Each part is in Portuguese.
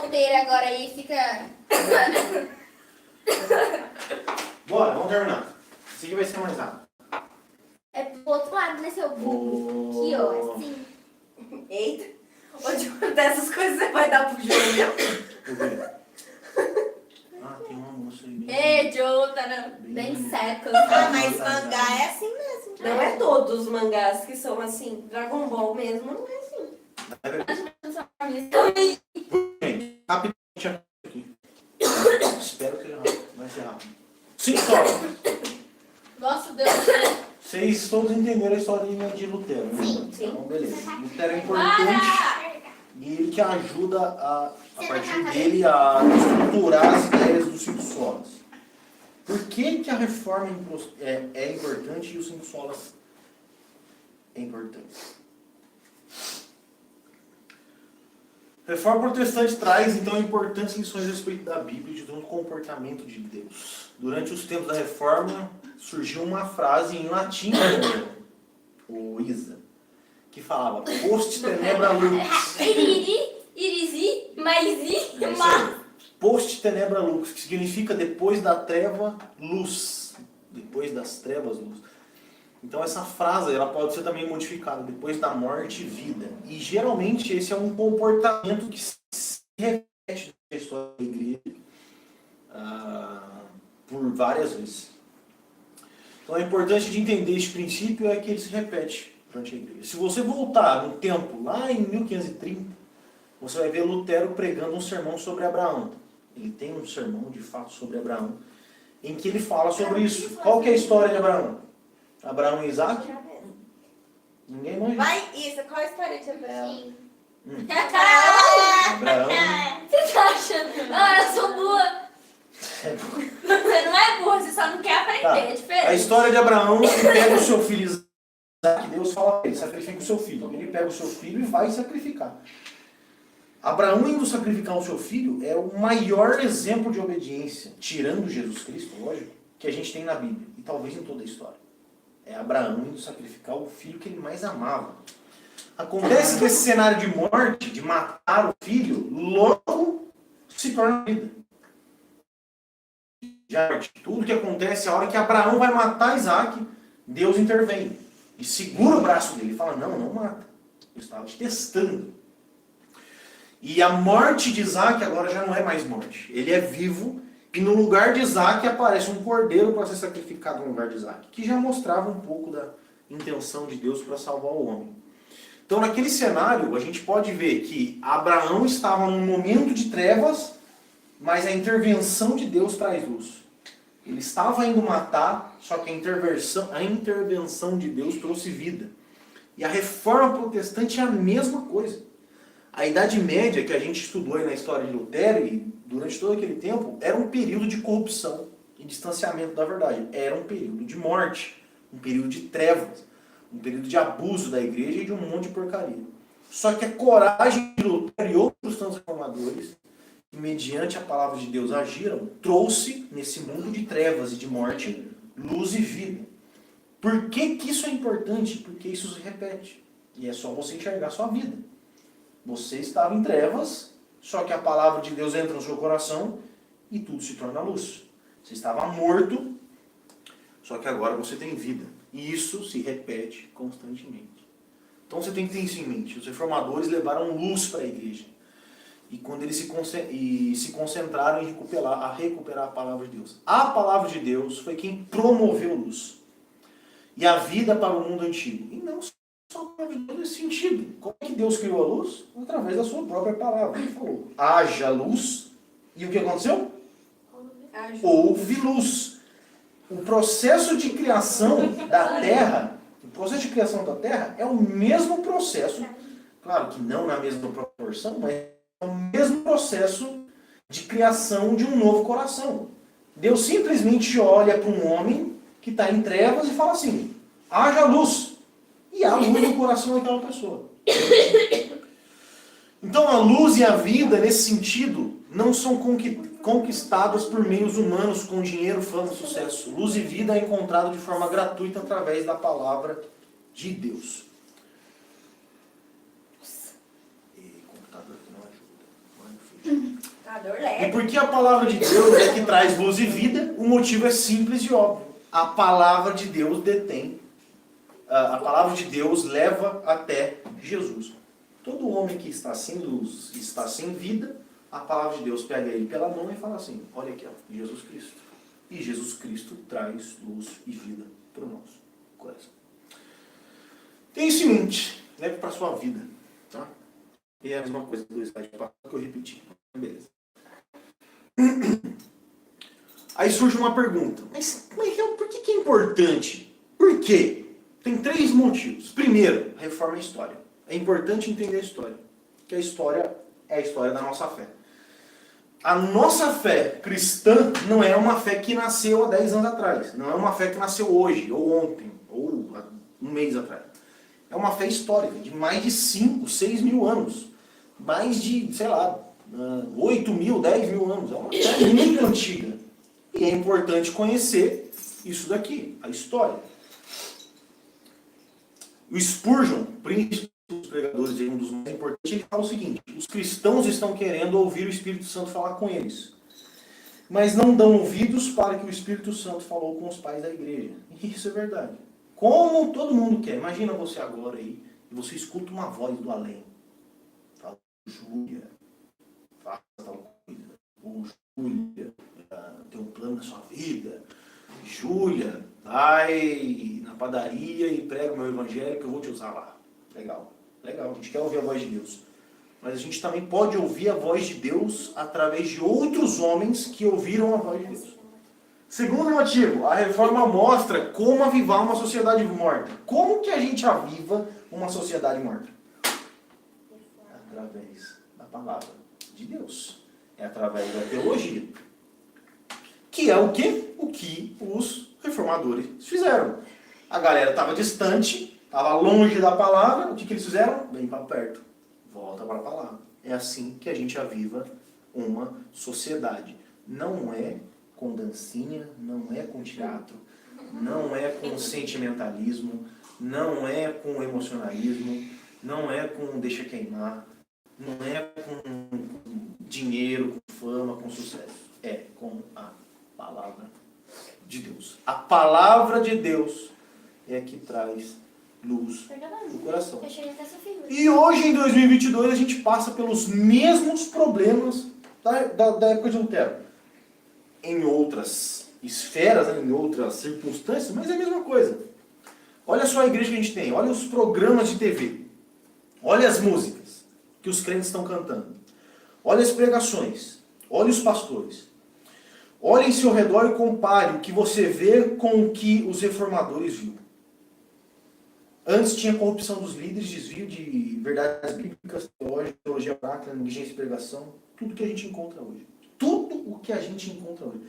porteira agora aí, fica... Bora, vamos terminar. Esse aqui vai ser mais rápido. É pro outro lado, né, seu burro? Aqui, ó, assim. Eita. Onde dessas coisas você vai dar pro Júlio? Por quê? Ah, tem uma moça aí bem... Ei, Joe, tá bem seco. Ah, mas mangá é assim mesmo. Não é todos os mangás que são assim. Dragon Ball mesmo não é assim. Gente, rapidinho aqui. Espero que seja rápido. Vai ser rápido. 5 horas. Nossa, Deus. Vocês todos entenderam a história de Lutero, né? Sim, sim. Então, beleza. Lutero é importante e ele que ajuda a partir dele a estruturar as ideias dos 5 solas. Por que a reforma é importante e os 5 solas é importante? A reforma protestante traz, então, importantes lições a respeito da Bíblia e do comportamento de Deus. Durante os tempos da reforma, surgiu uma frase em latim, o Isa, que falava, post tenebra lux. Irisi, maizi, ma. Post tenebra lux, que significa depois da treva, luz. Depois das trevas, luz. Então essa frase ela pode ser também modificada, depois da morte, vida. E geralmente esse é um comportamento que se repete na história da igreja por várias vezes. Então é importante de entender este princípio é que ele se repete durante a igreja. Se você voltar no tempo, lá em 1530, você vai ver Lutero pregando um sermão sobre Abraão. Ele tem um sermão, de fato, sobre Abraão, em que ele fala sobre isso. Qual que é a história de Abraão? Abraão e Isaac? Ninguém manja. Vai, Isa, qual a história de Abraão? Sim. Abraão... Você tá achando? Ah, eu sou boa. Você não é burra, você só não quer aprender, Tá. é diferente. A história de Abraão, ele pega o seu filho Isaac, Deus fala para ele, sacrifica o seu filho. Ele pega o seu filho e vai sacrificar. Abraão indo sacrificar o seu filho é o maior exemplo de obediência, tirando Jesus Cristo, lógico, que a gente tem na Bíblia, e talvez em toda a história. É Abraão indo sacrificar o filho que ele mais amava. Acontece que esse cenário de morte, de matar o filho, logo se torna vida. Já tudo que acontece, a hora que Abraão vai matar Isaac, Deus intervém. E segura o braço dele e fala, não, não mata. Eu estava te testando. E a morte de Isaac agora já não é mais morte. Ele é vivo e no lugar de Isaac aparece um cordeiro para ser sacrificado no lugar de Isaac. Que já mostrava um pouco da intenção de Deus para salvar o homem. Então naquele cenário a gente pode ver que Abraão estava num momento de trevas, mas a intervenção de Deus traz luz. Ele estava indo matar, só que a intervenção de Deus trouxe vida. E a reforma protestante é a mesma coisa. A Idade Média, que a gente estudou aí na história de Lutero, e durante todo aquele tempo, era um período de corrupção e distanciamento da verdade. Era um período de morte, um período de trevas, um período de abuso da igreja e de um monte de porcaria. Só que a coragem de Lutero e outros tantos reformadores, que mediante a palavra de Deus agiram, trouxe nesse mundo de trevas e de morte, luz e vida. Por que que isso é importante? Porque isso se repete. E é só você enxergar a sua vida. Você estava em trevas, só que a palavra de Deus entra no seu coração e tudo se torna luz. Você estava morto, só que agora você tem vida. E isso se repete constantemente. Então você tem que ter isso em mente. Os reformadores levaram luz para a igreja. E quando eles se concentraram em recuperar a palavra de Deus. A palavra de Deus foi quem promoveu luz. E a vida para o mundo antigo. E não só a palavra de Deus nesse sentido. Como é que Deus criou a luz? Através da sua própria palavra. Ele falou, haja luz. E o que aconteceu? Houve luz. O processo de criação da Terra, é o mesmo processo, claro que não na mesma proporção, mas é o mesmo processo de criação de um novo coração. Deus simplesmente olha para um homem que está em trevas e fala assim, haja luz. E há luz no coração daquela pessoa. Então a luz e a vida, nesse sentido, não são conquistadas por meios humanos com dinheiro, fama e sucesso. Luz e vida é encontrado de forma gratuita através da palavra de Deus. E computador que não ajuda. Computador E leve. porque a palavra de Deus é que traz luz e vida, o motivo é simples e óbvio. A palavra de Deus detém, a palavra de Deus leva até Jesus. Todo homem que está sem luz, está sem vida, a palavra de Deus pega ele pela mão e fala assim, olha aqui, ó, Jesus Cristo. E Jesus Cristo traz luz e vida para o nosso coração. Tenha isso em mente, leve para a sua vida. Tá? E é a mesma coisa do slide que eu repeti. Beleza. Aí surge uma pergunta. Mas por que é importante? Por quê? Tem 3 motivos. Primeiro, a reforma é história. É importante entender a história. Porque a história é a história da nossa fé. A nossa fé cristã não é uma fé que nasceu há 10 anos atrás. Não é uma fé que nasceu hoje, ou ontem, ou há um mês atrás. É uma fé histórica, de mais de 5, 6 mil anos. Mais de, sei lá, 8 mil, 10 mil anos. É uma fé muito antiga. E é importante conhecer isso daqui, a história. O Spurgeon, príncipe dos pregadores, um dos mais importantes, ele fala o seguinte: os cristãos estão querendo ouvir o Espírito Santo falar com eles, mas não dão ouvidos para que o Espírito Santo falou com os pais da igreja. E isso é verdade. Como todo mundo quer. Imagina você agora aí, e você escuta uma voz do além. Fala, Júlia, faça tal coisa. Ou Júlia, tem um plano na sua vida. Júlia, vai na padaria e prega o meu evangelho que eu vou te usar lá. Legal, legal. A gente quer ouvir a voz de Deus. Mas a gente também pode ouvir a voz de Deus através de outros homens que ouviram a voz de Deus. Segundo motivo, a reforma mostra como avivar uma sociedade morta. Como que a gente aviva uma sociedade morta? Através da palavra de Deus. É através da teologia. Que é o quê? O que os reformadores fizeram. A galera estava distante, estava longe da palavra. O que eles fizeram? Vem para perto. Volta para a palavra. É assim que a gente aviva uma sociedade. Não é com dancinha, não é com teatro, não é com sentimentalismo, não é com emocionalismo, não é com deixa queimar, não é com dinheiro, com fama, com sucesso. É com a palavra de Deus. A palavra de Deus é que traz luz no coração. E hoje, em 2022, a gente passa pelos mesmos problemas da época de Lutero. Em outras esferas, em outras circunstâncias, mas é a mesma coisa. Olha só a igreja que a gente tem, olha os programas de TV, olha as músicas que os crentes estão cantando, olha as pregações, olha os pastores. Olhe em seu redor e compare o que você vê com o que os reformadores viram. Antes tinha corrupção dos líderes, desvio de verdades bíblicas, teologia prática, negligência de pregação, tudo que a gente encontra hoje. Tudo o que a gente encontra hoje.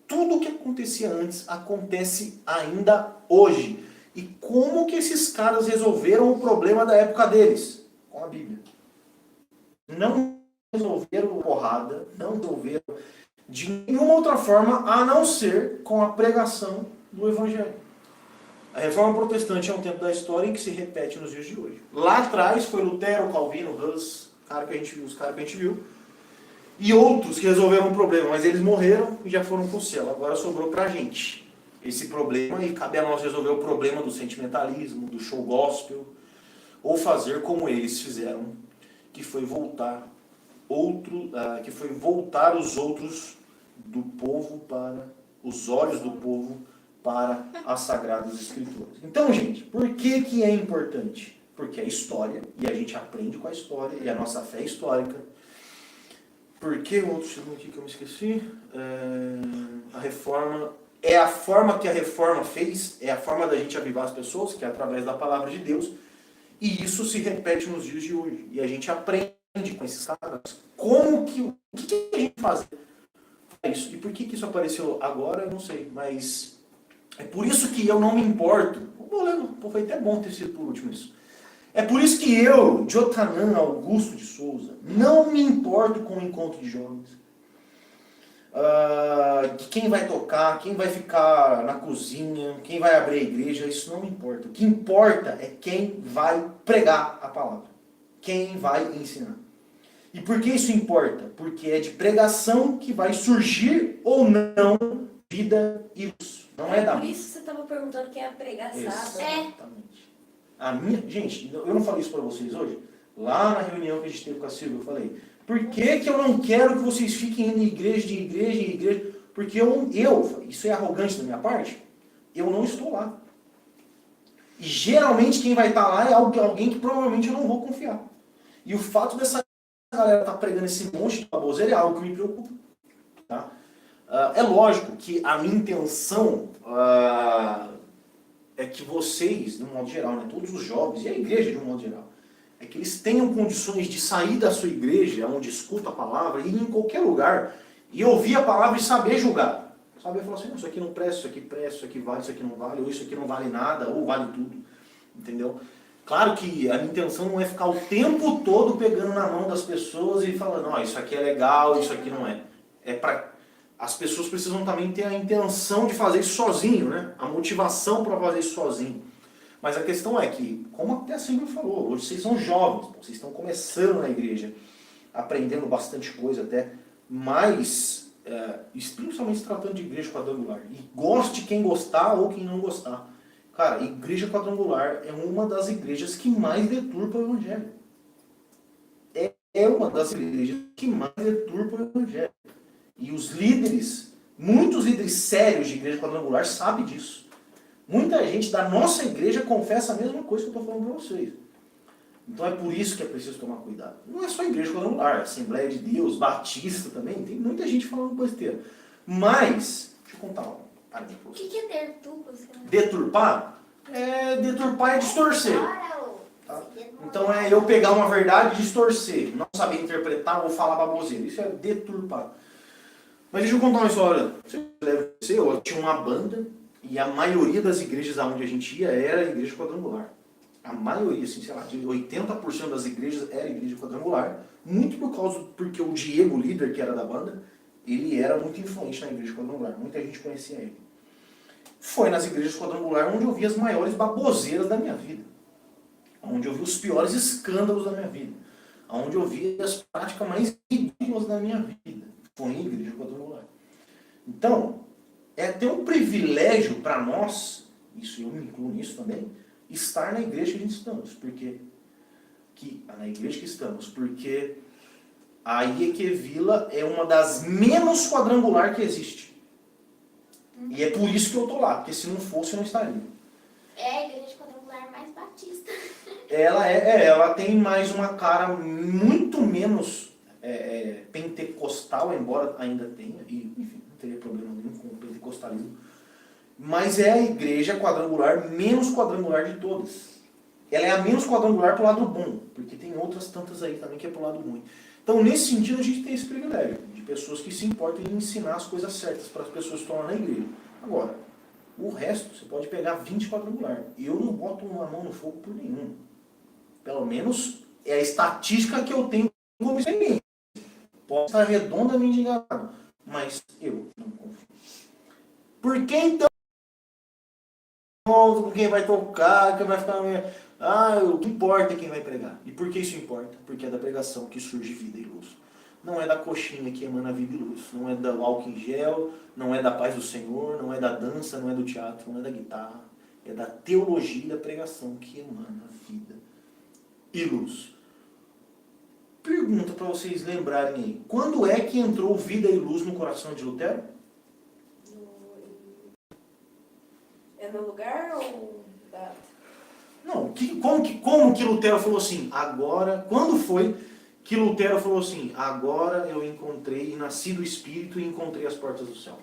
Tudo o que acontecia antes acontece ainda hoje. E como que esses caras resolveram o problema da época deles? Com a Bíblia. Não resolveram porrada, não resolveram de nenhuma outra forma a não ser com a pregação do Evangelho. A reforma protestante é um tempo da história em que se repete nos dias de hoje. Lá atrás foi Lutero, Calvino, Hus, os caras que a gente viu, e outros que resolveram o problema, mas eles morreram e já foram para o céu. Agora sobrou para a gente esse problema e cabe a nós resolver o problema do sentimentalismo, do show gospel, ou fazer como eles fizeram, que foi voltar os outros do povo para os olhos do povo para as Sagradas Escrituras. Então, gente, por que é importante? Porque é história, e a gente aprende com a história, e a nossa fé é histórica. Por que o outro segundo aqui que eu me esqueci? A reforma é a forma que a reforma fez, é a forma da gente avivar as pessoas, que é através da palavra de Deus, e isso se repete nos dias de hoje. E a gente aprende com esses caras o que a gente faz isso. E por que isso apareceu agora, eu não sei, mas é por isso que eu não me importo. Foi até bom ter sido por último isso. É por isso que eu, Jotanan Augusto de Souza, não me importo com o encontro de jovens. Quem vai tocar, quem vai ficar na cozinha, quem vai abrir a igreja, isso não me importa. O que importa é quem vai pregar a palavra. Quem vai ensinar. E por que isso importa? Porque é de pregação que vai surgir ou não vida e luz. Não é da Por isso você estava perguntando quem é a pregaçada. Exatamente. A minha, gente, eu não falei isso para vocês hoje? Lá na reunião que a gente teve com a Silvia, eu falei, por que que eu não quero que vocês fiquem indo de igreja em igreja? Porque isso é arrogante da minha parte, eu não estou lá. E geralmente quem vai estar lá é alguém que provavelmente eu não vou confiar. E o fato dessa galera estar pregando esse monte de baboseira é algo que me preocupa. Tá? É lógico que a minha intenção é que vocês, de um modo geral, né, todos os jovens, e a igreja de um modo geral, é que eles tenham condições de sair da sua igreja, onde escuta a palavra, e ir em qualquer lugar, e ouvir a palavra e saber julgar. Saber falar assim, isso aqui não presta, isso aqui presta, isso aqui vale, isso aqui não vale, ou isso aqui não vale nada, ou vale tudo. Entendeu? Claro que a minha intenção não é ficar o tempo todo pegando na mão das pessoas e falando, ó, isso aqui é legal, isso aqui não é. As pessoas precisam também ter a intenção de fazer isso sozinho, né? A motivação para fazer isso sozinho. Mas a questão é que, como até a Silvia falou, hoje vocês são jovens, vocês estão começando na igreja, aprendendo bastante coisa até, mas, principalmente se tratando de igreja quadrangular. E goste quem gostar ou quem não gostar. Cara, igreja quadrangular é uma das igrejas que mais deturpa o evangelho. É uma das igrejas que mais deturpa o evangelho. E os líderes, muitos líderes sérios de igreja quadrangular sabem disso. Muita gente da nossa igreja confessa a mesma coisa que eu estou falando para vocês. Então é por isso que é preciso tomar cuidado. Não é só igreja quadrangular, Assembleia de Deus, Batista também, tem muita gente falando besteira. Mas, deixa eu contar uma. O que é deturpa? Deturpar? Deturpar é distorcer. Tá? Então é eu pegar uma verdade e distorcer. Não saber interpretar ou falar baboseira. Isso é deturpar. Mas deixa eu contar uma história. Você deve ser, eu tinha uma banda e a maioria das igrejas aonde a gente ia era a igreja quadrangular. A maioria, assim, sei lá, de 80% das igrejas era igreja quadrangular. Muito porque o Diego, o líder que era da banda, ele era muito influente na igreja quadrangular. Muita gente conhecia ele. Foi nas igrejas quadrangular onde eu vi as maiores baboseiras da minha vida. Onde eu vi os piores escândalos da minha vida. Onde eu vi as práticas mais ridículas da minha vida. Foi em igreja quadrangular. Então, é até um privilégio para nós, isso eu me incluo nisso também, estar na igreja que a gente estamos. Na igreja que estamos, porque a IEQ Vila é uma das menos quadrangular que existe. E é por isso que eu estou lá, porque se não fosse eu não estaria. É a igreja quadrangular mais batista. Ela tem mais uma cara muito menos pentecostal, embora ainda tenha, e enfim, não teria problema nenhum com o pentecostalismo. Mas é a igreja quadrangular menos quadrangular de todas. Ela é a menos quadrangular pro lado bom, porque tem outras tantas aí também que é pro lado ruim. Então, nesse sentido, a gente tem esse privilégio de pessoas que se importam em ensinar as coisas certas para as pessoas que estão lá na igreja. Agora, o resto, você pode pegar 20 quadrangular. Eu não boto uma mão no fogo por nenhum. Pelo menos é a estatística que eu tenho como experiência. Pode estar redondamente enganado, mas eu não confio. Por que então? Quem vai tocar, quem vai ficar... o que importa é quem vai pregar. E por que isso importa? Porque é da pregação que surge vida e luz. Não é da coxinha que emana vida e luz. Não é do álcool em gel, não é da paz do Senhor, não é da dança, não é do teatro, não é da guitarra. É da teologia e da pregação que emana vida e luz. Pergunta para vocês lembrarem aí. Quando é que entrou vida e luz no coração de Lutero? É no lugar ou data? Não, como que Lutero falou assim, agora, quando foi que Lutero falou assim, agora eu encontrei, nasci do Espírito e encontrei as portas do céu?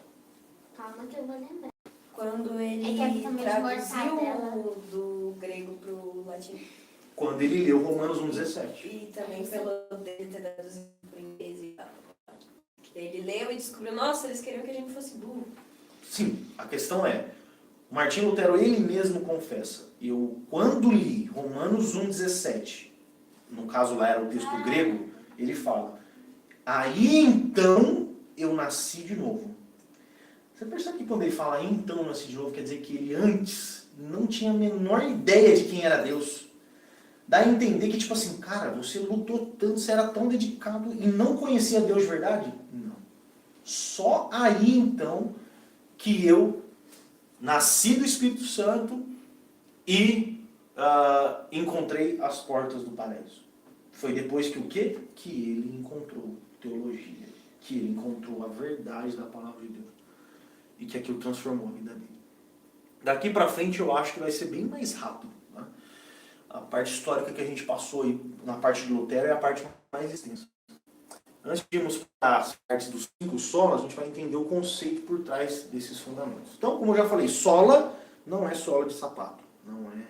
Calma que eu vou lembrar. Quando ele É que é também traduziu mortadela. do grego para o latim. Quando ele leu Romanos 1,17. E também pelo dele ter traduzido para o inglês e tal. Ele leu e descobriu, nossa, eles queriam que a gente fosse burro. Sim, a questão é, Martinho Lutero, ele mesmo confessa, eu quando li Romanos 1,17, no caso lá era o texto grego, ele fala, aí então eu nasci de novo. Você percebe que quando ele fala aí então eu nasci de novo, quer dizer que ele antes não tinha a menor ideia de quem era Deus. dá a entender que, tipo assim, cara, você lutou tanto, você era tão dedicado e não conhecia Deus de verdade? Não. Só aí, então, que eu nasci do Espírito Santo e encontrei as portas do paraíso. Foi depois que o quê? Que ele encontrou teologia, que ele encontrou a verdade da palavra de Deus e que aquilo transformou a vida dele. Daqui pra frente eu acho que vai ser bem mais rápido. Né? A parte histórica que a gente passou aí na parte de Lutero é a parte mais extensa. Antes de irmos para as partes dos 5 solas, a gente vai entender o conceito por trás desses fundamentos. Então, como eu já falei, sola não é sola de sapato. Não é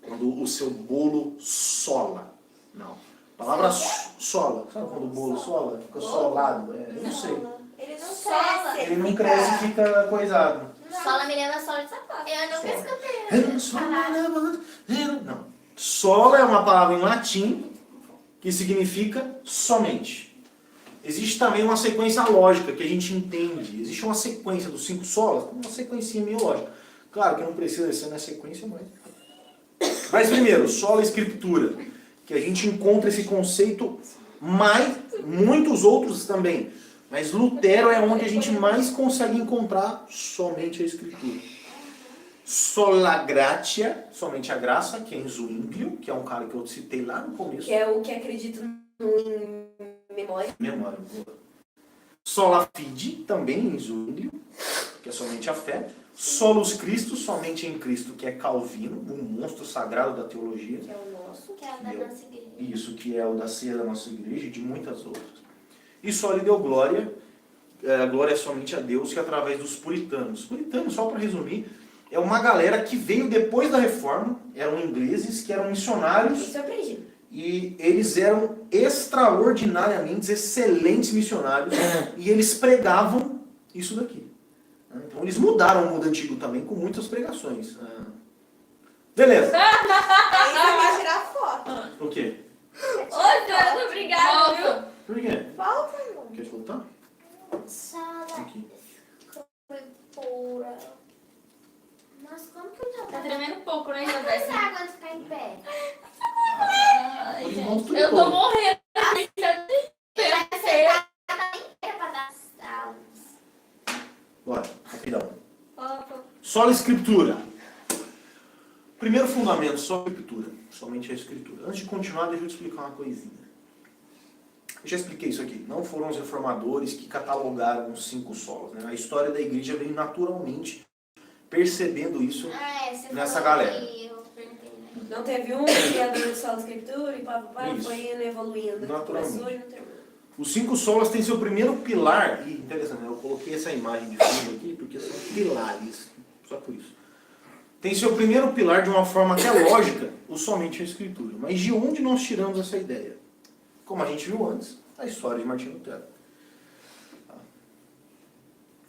quando o seu bolo sola. Não. A palavra sola. Sabe quando o bolo sola? Fica solado. Não sei. Ele não Sola. cresce. Ele não cresce e fica coisado. Sola me lembra sola de sapato. Eu nunca escutei. Não. Sola é uma palavra em latim que significa somente. Existe também uma sequência lógica que a gente entende. Existe uma sequência dos 5 solas, uma sequência meio lógica. Claro que não precisa ser na sequência, mas primeiro, sola escritura, que a gente encontra esse conceito mais, muitos outros também. Mas Lutero é onde a gente mais consegue encontrar somente a escritura. Sola gratia, somente a graça, que é em Zwinglio, que é um cara que eu citei lá no começo. Que é o que acredita em memória. Memória. Sola fide, também em Zwinglio, que é somente a fé. Solus Christus, somente em Cristo, que é Calvino, um monstro sagrado da teologia. Que é o nosso. Que é a da nossa igreja. Isso, que é o da ceia da nossa igreja e de muitas outras. E só lhe deu glória, a glória é somente a Deus, que é através dos puritanos. Os puritanos, só para resumir, é uma galera que veio depois da reforma, eram ingleses, que eram missionários, Isso eu aprendi. e eles eram extraordinariamente excelentes missionários, e eles pregavam isso daqui. Então eles mudaram o mundo antigo também com muitas pregações. Beleza. Aí você vai tirar foto. O quê? Ô, Deus, obrigado, viu? Por quê? Volta, irmão. Quer voltar? Sola Aqui. escritura. Nossa, como que eu tô? Tá tremendo um pouco, né, Como José? essa água de ficar em pé? Ai, Os gente, irmãos tudo eu tô bom. morrendo. Ela vai sentar inteira pra dar aulas. Bora, rapidão. Sola escritura. Primeiro fundamento, só a escritura. Somente a escritura. Antes de continuar, deixa eu te explicar uma coisinha. Eu já expliquei isso aqui. Não foram os reformadores que catalogaram os 5 solas. Né? A história da igreja veio naturalmente percebendo isso. Você Nessa falou galera. que eu perguntei, né? Não teve um criador de sola escritura e papapá, Isso. foi indo evoluindo. Naturalmente. Começou e não terminou. Os 5 solas têm seu primeiro pilar. E interessante, né? Eu coloquei essa imagem de fundo aqui porque são pilares. Só por isso. Tem seu primeiro pilar de uma forma até lógica, o somente a escritura. Mas de onde nós tiramos essa ideia? Como a gente viu antes, a história de Martinho Lutero.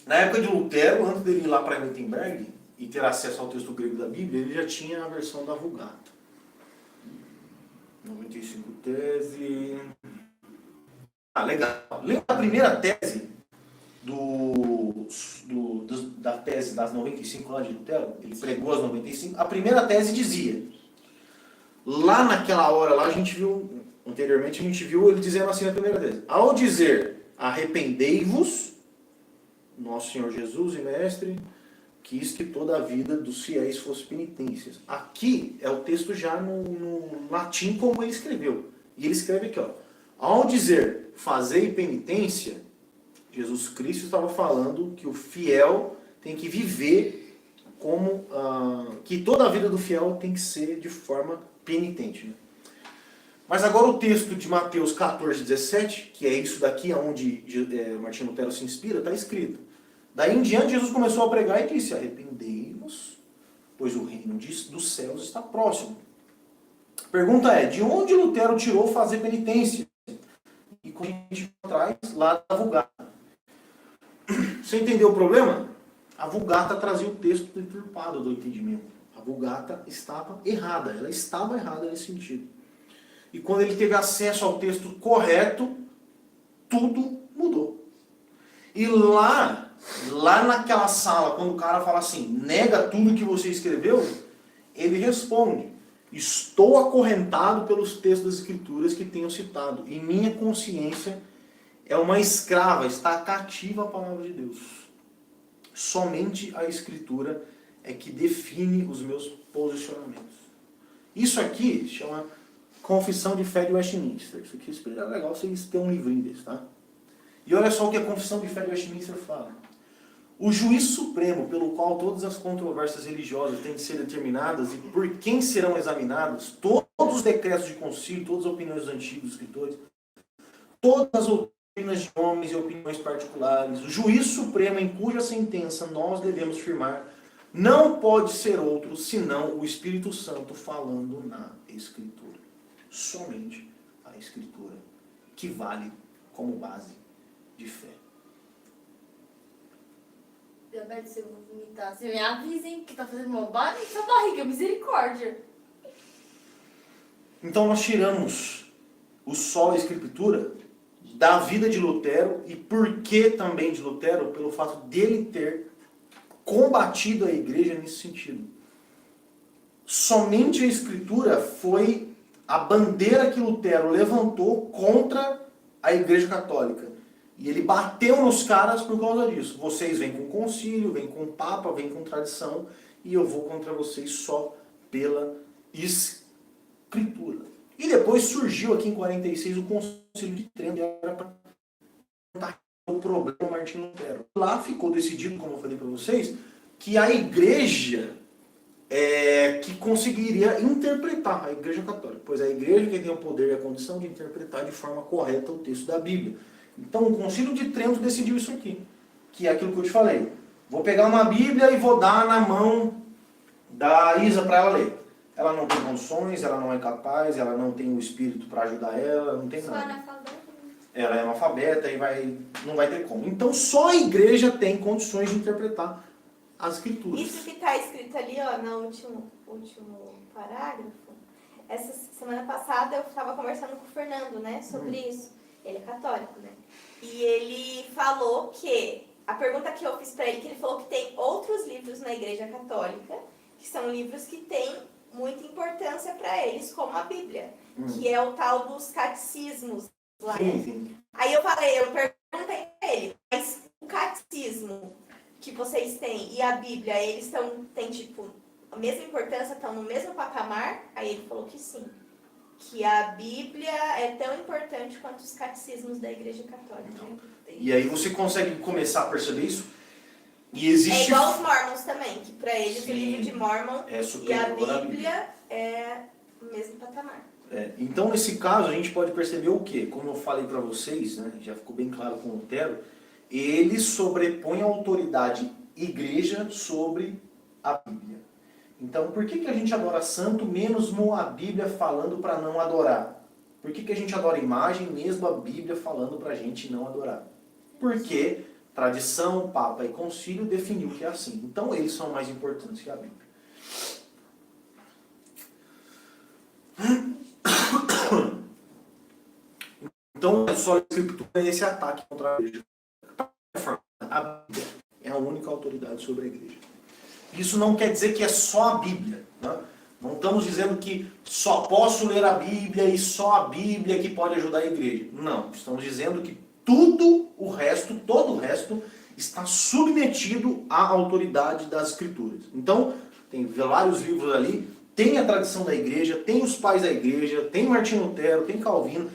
Na época de Lutero, antes dele ir lá para Wittenberg e ter acesso ao texto grego da Bíblia, ele já tinha a versão da Vulgata. 95 tese. Legal. Lembra a primeira tese da tese das 95 lá de Lutero? Ele pregou as 95. A primeira tese dizia, lá naquela hora, lá a gente viu, anteriormente a gente viu ele dizendo assim na primeira tese, ao dizer arrependei-vos, nosso Senhor Jesus e Mestre, quis que toda a vida dos fiéis fosse penitências. Aqui é o texto já no latim como ele escreveu. E ele escreve aqui, ó, ao dizer fazei penitência, Jesus Cristo estava falando que o fiel tem que viver como... que toda a vida do fiel tem que ser de forma penitente. Né? Mas agora o texto de Mateus 14, 17, que é isso daqui onde Martinho Lutero se inspira, está escrito. Daí em diante Jesus começou a pregar e disse, arrependei-vos, pois o reino dos céus está próximo. A pergunta é, de onde Lutero tirou fazer penitência? E como a gente traz lá da Vulgata. Você entendeu o problema? A Vulgata trazia o texto deturpado do entendimento. A Vulgata estava errada. Ela estava errada nesse sentido. E quando ele teve acesso ao texto correto, tudo mudou. E lá naquela sala, quando o cara fala assim, nega tudo que você escreveu, ele responde. Estou acorrentado pelos textos das Escrituras que tenho citado, e minha consciência é uma escrava, está cativa à palavra de Deus. Somente a Escritura é que define os meus posicionamentos. Isso aqui chama Confissão de Fé de Westminster. Isso aqui é legal vocês terem um livrinho desse, tá? E olha só o que a Confissão de Fé de Westminster fala. O juízo supremo pelo qual todas as controvérsias religiosas têm de ser determinadas e por quem serão examinadas, todos os decretos de concílio, todas as opiniões dos antigos escritores, todas as doutrinas de homens e opiniões particulares, o juízo supremo em cuja sentença nós devemos firmar, não pode ser outro senão o Espírito Santo falando na Escritura. Somente a Escritura, que vale como base de fé. Diabetes, se eu vou vomitar, você me avisem que tá fazendo uma barriga, essa barriga, misericórdia. Então nós tiramos o solo Escritura da vida de Lutero, e por que também de Lutero? Pelo fato dele ter combatido a igreja nesse sentido. Somente a Escritura foi a bandeira que Lutero levantou contra a Igreja Católica. E ele bateu nos caras por causa disso. Vocês vêm com concílio, vêm com papa, vêm com tradição, e eu vou contra vocês só pela Escritura. E depois surgiu aqui em 46 o Concílio de Trento, que era para tentar o problema do Martinho Lutero. Lá ficou decidido, como eu falei para vocês, que a igreja que conseguiria interpretar, a Igreja Católica, pois a igreja que tem o poder e a condição de interpretar de forma correta o texto da Bíblia. Então o Concílio de Trento decidiu isso aqui, que é aquilo que eu te falei. Vou pegar uma Bíblia e vou dar na mão da Isa para ela ler. Ela não tem condições, ela não é capaz, ela não tem o espírito para ajudar ela, não tem Sou nada. analfabeta. Ela é analfabeta e não vai ter como. Então só a igreja tem condições de interpretar as Escrituras. Isso que está escrito ali, ó, no último parágrafo. Essa semana passada eu estava conversando com o Fernando, né, sobre isso. Ele é católico, né? E ele falou que, a pergunta que eu fiz para ele, que ele falou que tem outros livros na Igreja Católica, que são livros que têm muita importância para eles, como a Bíblia, que é o tal dos catecismos lá. Sim. Aí eu perguntei para ele, mas o catecismo que vocês têm e a Bíblia, eles têm tipo a mesma importância, estão no mesmo patamar? Aí ele falou que sim. Que a Bíblia é tão importante quanto os catecismos da Igreja Católica. E aí você consegue começar a perceber isso? E É existe... igual os Mormons também, que para eles Sim, o livro de Mormon é e a superior à Bíblia é o mesmo patamar. Então, nesse caso, a gente pode perceber o quê? Como eu falei para vocês, né, já ficou bem claro com o Lutero, ele sobrepõe a autoridade igreja sobre a Bíblia. Então, por que a gente adora santo mesmo a Bíblia falando para não adorar? Por que a gente adora imagem mesmo a Bíblia falando para a gente não adorar? Porque tradição, papa e concílio definiu que é assim. Então, eles são mais importantes que a Bíblia. Então, só a Escritura é esse ataque contra a igreja. A Bíblia é a única autoridade sobre a igreja. Isso não quer dizer que é só a Bíblia. Né? Não estamos dizendo que só posso ler a Bíblia e só a Bíblia que pode ajudar a igreja. Não, estamos dizendo que todo o resto, está submetido à autoridade das Escrituras. Então, tem vários livros ali, tem a tradição da igreja, tem os pais da igreja, tem Martinho Lutero, tem Calvino,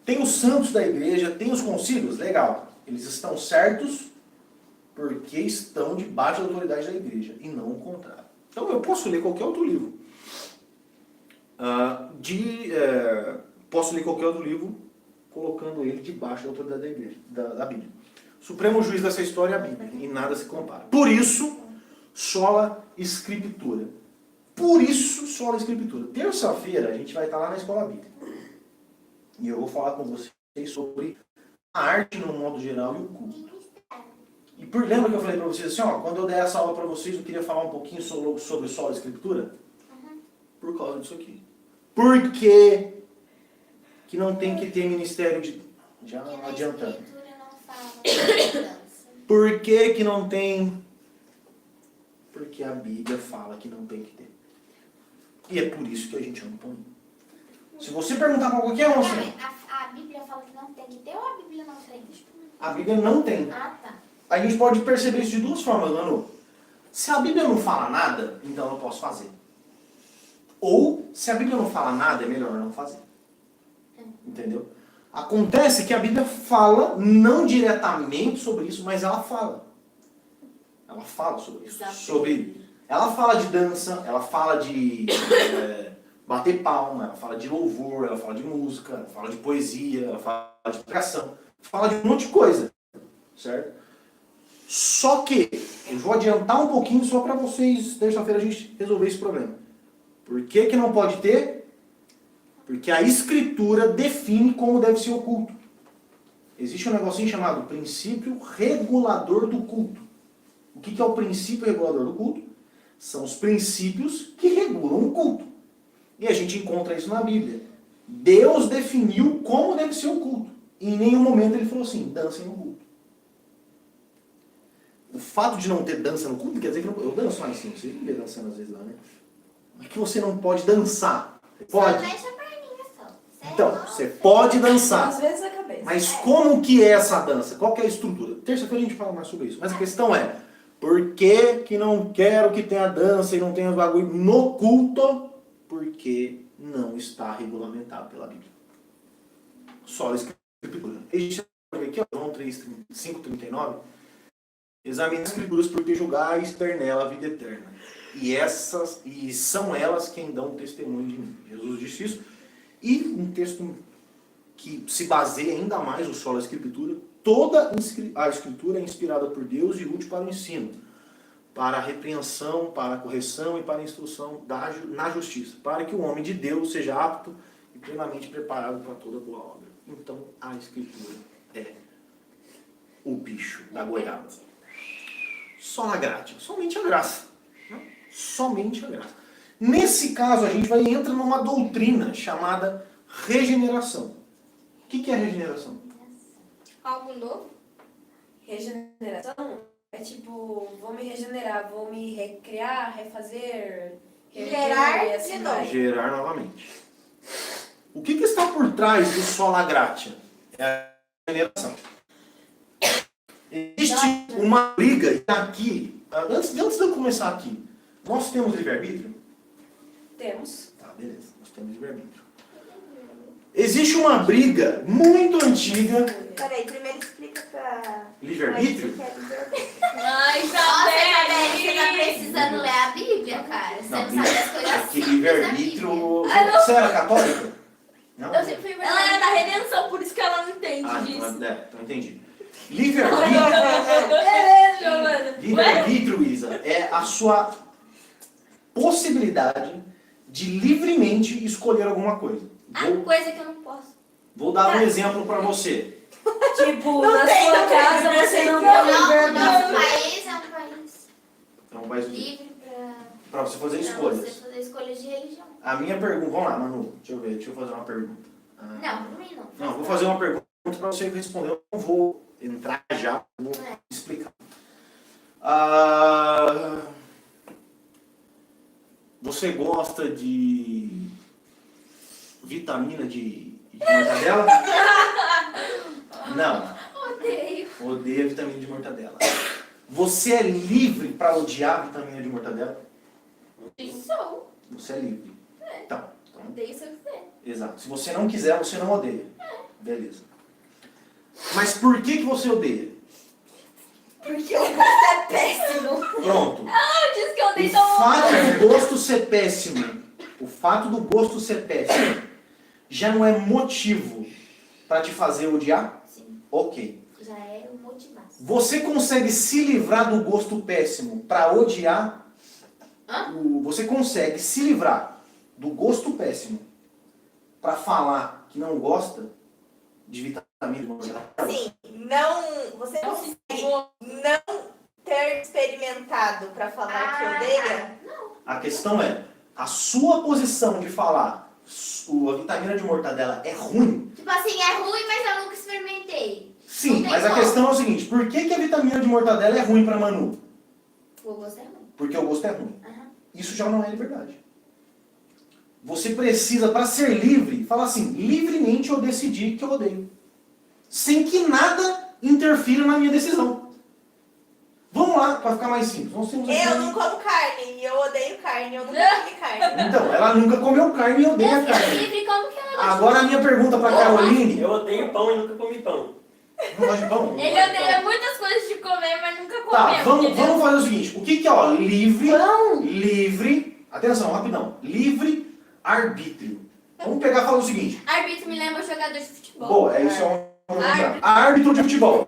tem os santos da igreja, tem os concílios, legal. Eles estão certos porque estão debaixo da autoridade da igreja, e não o contrário. Então eu posso ler qualquer outro livro. Posso ler qualquer outro livro colocando ele debaixo da autoridade da igreja, da Bíblia. Supremo juiz dessa história é a Bíblia, e nada se compara. Por isso, sola Escritura. Por isso, sola Escritura. Terça-feira a gente vai estar lá na Escola Bíblica. E eu vou falar com vocês sobre a arte no modo geral e o culto. E lembra que eu falei para vocês assim, ó, quando eu der essa aula para vocês, eu queria falar um pouquinho sobre sola Escritura? Por causa disso aqui. Por que não tem que ter ministério de... Já adiantando. Por que não tem? Porque a Bíblia fala que não tem que ter. E é por isso que a gente não põe. Se você perguntar para qualquer um assim, A Bíblia fala que não tem que ter ou a Bíblia não tem? a Bíblia não tem. Ah, tá. A gente pode perceber isso de duas formas, Manu. Se a Bíblia não fala nada, então eu posso fazer. Ou, se a Bíblia não fala nada, é melhor não fazer. Entendeu? Acontece que a Bíblia fala, não diretamente sobre isso, mas ela fala. Ela fala sobre isso. Ela fala de dança, ela fala de bater palma, ela fala de louvor, ela fala de música, ela fala de poesia, ela fala de pregação, fala de um monte de coisa. Certo? Só que, eu vou adiantar um pouquinho só para vocês, terça-feira, a gente resolver esse problema. Por que que não pode ter? Porque a Escritura define como deve ser o culto. Existe um negocinho chamado princípio regulador do culto. O que que é o princípio regulador do culto? São os princípios que regulam o culto. E a gente encontra isso na Bíblia. Deus definiu como deve ser o culto. E em nenhum momento ele falou assim, dancem no culto. O fato de não ter dança no culto quer dizer que eu danço lá em cima. Você vê dançando às vezes lá, né? Mas que você não pode dançar. Pode. Só mexe a perninha só. Então, você pode dançar. Às vezes a cabeça. Mas como que é essa dança? Qual que é a estrutura? Terça-feira a gente fala mais sobre isso. Mas a questão é, por que que não quero que tenha dança e não tenha bagulho no culto? Porque não está regulamentado pela Bíblia. Só a Escritura. A gente vai ver aqui, ó, João 5:39. Examine as Escrituras porque julgais ter nela a vida eterna. E são elas quem dão testemunho de mim. Jesus disse isso. E um texto que se baseia ainda mais no solo da Escritura. Toda a Escritura é inspirada por Deus e útil para o ensino, para a repreensão, para a correção e para a instrução na justiça, para que o homem de Deus seja apto e plenamente preparado para toda boa obra. Então, a Escritura é o bicho da goiaba. Só na graça, somente a graça. Né? Somente a graça. Nesse caso, a gente vai entrar numa doutrina chamada regeneração. O que é regeneração? Algo novo? Regeneração é tipo, vou me regenerar, vou me recriar, refazer, Gerar e assim de novo. vai. Gerar novamente. O que está por trás do sola gratia? É a regeneração. Existe uma briga, e aqui, antes de eu começar aqui, nós temos livre-arbítrio? Temos. Tá, beleza, nós temos livre-arbítrio. Existe uma briga muito antiga. Peraí, primeiro explica pra... Livre-arbítrio? Ai, Nossa, Isabelle, você tá Isabelle! precisando ler a Bíblia, cara. Você não sabe as coisas Aqui, simples livre-arbítrio. Ah, não. Você era católica? Não? Eu sempre fui ela era da redenção, por isso que ela não entende disso. Então entendi. Livre-arbítrio. Beleza, mano. Livre-arbítrio, Isa, é a sua possibilidade de livremente escolher alguma coisa. A coisa que eu não posso. Vou dar um exemplo para você. Tipo, na sua casa você não tem Não, o liberdade. nosso país é um país É um país livre para você fazer pra escolhas. você fazer escolhas de religião. A minha pergunta, vamos lá, Manu, deixa eu fazer uma pergunta. Não, por mim não. Não, vou fazer uma pergunta para você responder. Eu não vou entrar já, vou explicar. Você gosta de vitamina de mortadela? Não. Odeio. Odeia vitamina de mortadela. Você é livre para odiar vitamina de mortadela? Sou. Você é livre. Então, Odeio se eu quiser. exato. Se você não quiser, você não odeia. Beleza. Mas por que você odeia? Porque o gosto é péssimo. Pronto. Eu disse que eu O odeio tão fato do gosto ser péssimo, já não é motivo para te fazer odiar? Sim. Ok. Já é o motivação. Você consegue se livrar do gosto péssimo para odiar? Hã? Você consegue se livrar do gosto péssimo para falar que não gosta de vitamina de mortadela? Sim, não... Você consegue não ter experimentado pra falar que odeia? A questão é, a sua posição de falar a vitamina de mortadela é ruim? Tipo assim, é ruim, mas eu nunca experimentei. Sim, Não tem mas a como. questão é o seguinte, por que a vitamina de mortadela é ruim para Manu? O gosto é ruim. Porque o gosto é ruim. Aham. Isso já não é liberdade. você precisa, para ser livre, falar assim, livremente eu decidi que eu odeio. Sem que nada interfira na minha decisão. Vamos lá, para ficar mais simples. Nós temos aqui... Eu não como carne, e eu odeio carne, eu nunca comi carne. Então, ela nunca comeu carne e odeia Eu carne. livre, como que ela gosta? Agora a minha pergunta para Caroline... Eu odeio pão e nunca comi pão. Não gosta de pão? Ele odeia muitas coisas de comer, mas nunca comeu. Tá, vamos entendeu? fazer o seguinte. O que é, ó, livre... Pão. Livre... Atenção, rapidão. Livre arbítrio. Vamos pegar e falar o seguinte. Árbitro me lembra jogador de futebol. Boa, é isso. Árbitro de futebol.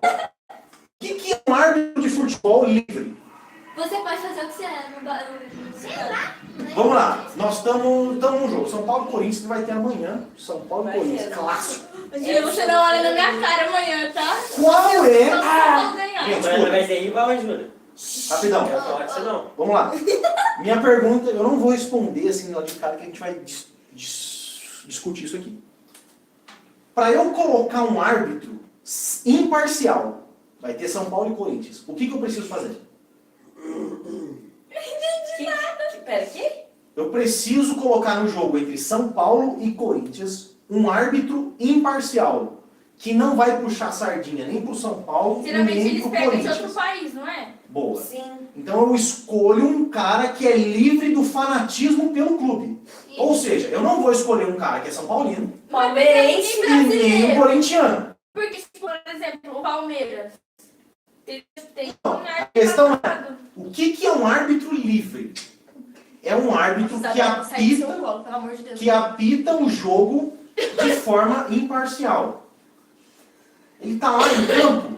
O que é um árbitro de futebol livre? Você pode fazer o que você é no barulho. Sei lá. Vamos lá. Nós estamos num jogo. São Paulo e Corinthians, que vai ter amanhã. São Paulo e Corinthians. Clássico. E você não olha na minha cara amanhã, tá? Qual é... Vocês vão ganhar. Gente, Mas vai ser rival, hein, Júlia? rapidão. Não quero falar que você não. Vamos lá. Minha pergunta, eu não vou responder assim lá de cara, que a gente vai discutir isso aqui. Para eu colocar um árbitro imparcial, vai ter São Paulo e Corinthians, o que eu preciso fazer? Pera, aqui? Eu preciso colocar no jogo entre São Paulo e Corinthians um árbitro imparcial, que não vai puxar sardinha nem pro São Paulo, Geralmente nem eles pro pegam de Corinthians. outro país, não é? Boa. Sim. Então eu escolho um cara que é livre do fanatismo pelo clube. Ou seja, eu não vou escolher um cara que é São Paulino Palmeirense. e nem um corintiano. Porque, por exemplo, o Palmeiras tem Não, um a questão é, árbitro. o que é um árbitro livre? É um árbitro que apita o jogo de forma imparcial. Ele tá lá em campo,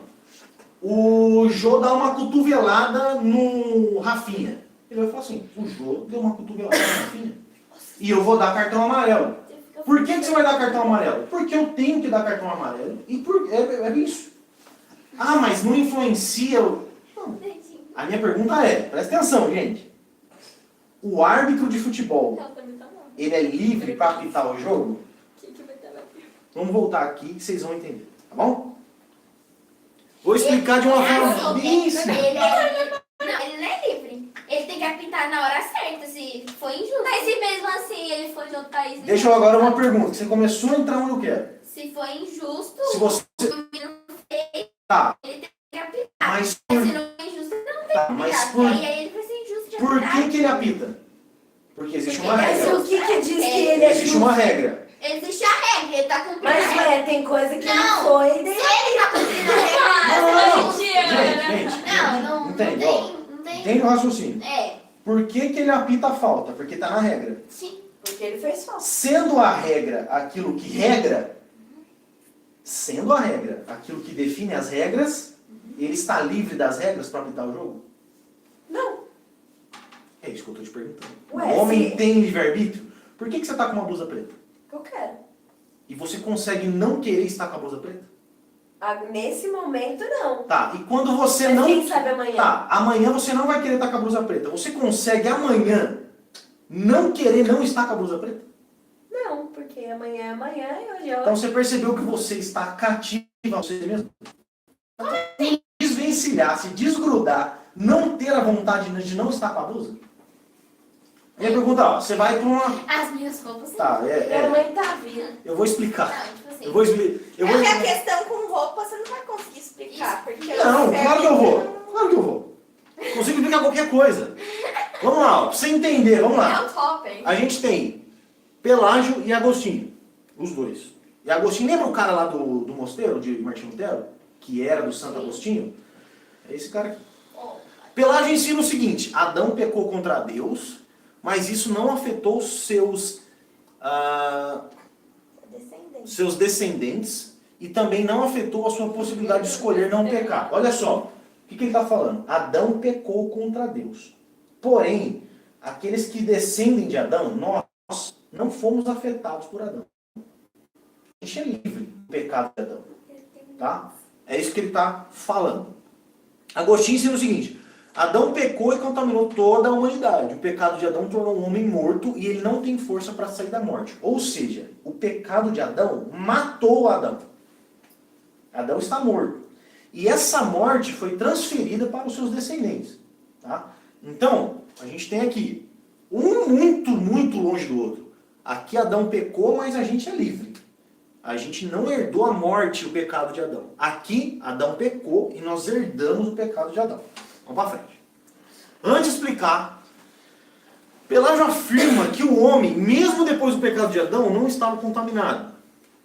o Jô dá uma cotovelada no Rafinha. Ele vai falar assim, o Jô deu uma cotovelada no Rafinha. E eu vou dar cartão amarelo. Por que você vai dar cartão amarelo? Porque eu tenho que dar cartão amarelo. E é isso. Ah, mas não influencia... Não. A minha pergunta é, presta atenção, gente. O árbitro de futebol, ele é livre para apitar o jogo? Vamos voltar aqui que vocês vão entender, tá bom? Vou explicar de uma forma bem simples. Ele não é livre. Ele tem que apitar na hora certa, se for injusto. Mas se mesmo assim ele for de outro país... Deixa eu agora uma pergunta. Você começou a entrar onde eu quero. Se for injusto, Se você... o menino fez, Tá, ele tem que apitar. mas Mas se não for injusto, não tem Tá, que mas apitar. por- E aí ele vai ser injusto de por apitar. que ele apita? Porque existe uma Mas regra. o que diz que ele é Existe justo? uma regra. Existe a regra, ele tá cumprindo a Mas, regra. ué, tem coisa que não Não. foi Se dele. ele tá cumprindo a regra... Não, Mentira, gente. Não Entende, tem, ó. não tem. Entende o raciocínio? É, Por que ele apita a falta? Porque tá na regra. sim. Porque ele fez falta. Sendo a regra aquilo que regra, sendo a regra aquilo que define as regras, ele está livre das regras para apitar o jogo? Não. É isso que eu estou te perguntando. Ué, O homem se- tem livre-arbítrio? Por que você está com uma blusa preta? Eu quero. E você consegue não querer estar com a blusa preta? Nesse momento, não. Tá, e quando você Mas não... quem sabe amanhã? Tá, amanhã você não vai querer estar com a blusa preta. Você consegue amanhã não querer não estar com a blusa preta? Não, porque amanhã é amanhã e hoje é Então hoje. você percebeu que você está cativo a você mesmo? Desvencilhar, se desgrudar, não ter a vontade de não estar com a blusa? Minha pergunta, ó, você vai para uma... As minhas roupas... Tá, Minha mãe tá vindo. eu vou explicar. Não, tipo assim... Eu vou explicar. É que a questão com roupa você não vai conseguir explicar. Porque Não, o claro que eu vou. Claro que eu vou. Consigo explicar qualquer coisa. Vamos lá, ó, pra você entender, vamos lá. É o top, hein? A gente tem Pelágio e Agostinho, os dois. E Agostinho, lembra o cara lá do mosteiro, de Martinho Lutero? Que era do Santo Agostinho? É esse cara aqui. Pelágio ensina o seguinte, Adão pecou contra Deus, mas isso não afetou Descendente. seus descendentes e também não afetou a sua possibilidade de escolher não pecar. Olha só, o que ele está falando? Adão pecou contra Deus. Porém, aqueles que descendem de Adão, nós não fomos afetados por Adão. A gente é livre do pecado de Adão. Tá? É isso que ele está falando. Agostinho ensina o seguinte, Adão pecou e contaminou toda a humanidade. O pecado de Adão tornou um homem morto e ele não tem força para sair da morte. Ou seja, o pecado de Adão matou Adão. Adão está morto. E essa morte foi transferida para os seus descendentes. Tá? Então, a gente tem aqui um muito longe do outro. Aqui Adão pecou, mas a gente é livre. A gente não herdou a morte, o pecado de Adão. Aqui, Adão pecou e nós herdamos o pecado de Adão. Vamos para frente. Antes de explicar, Pelágio afirma que o homem, mesmo depois do pecado de Adão, não estava contaminado.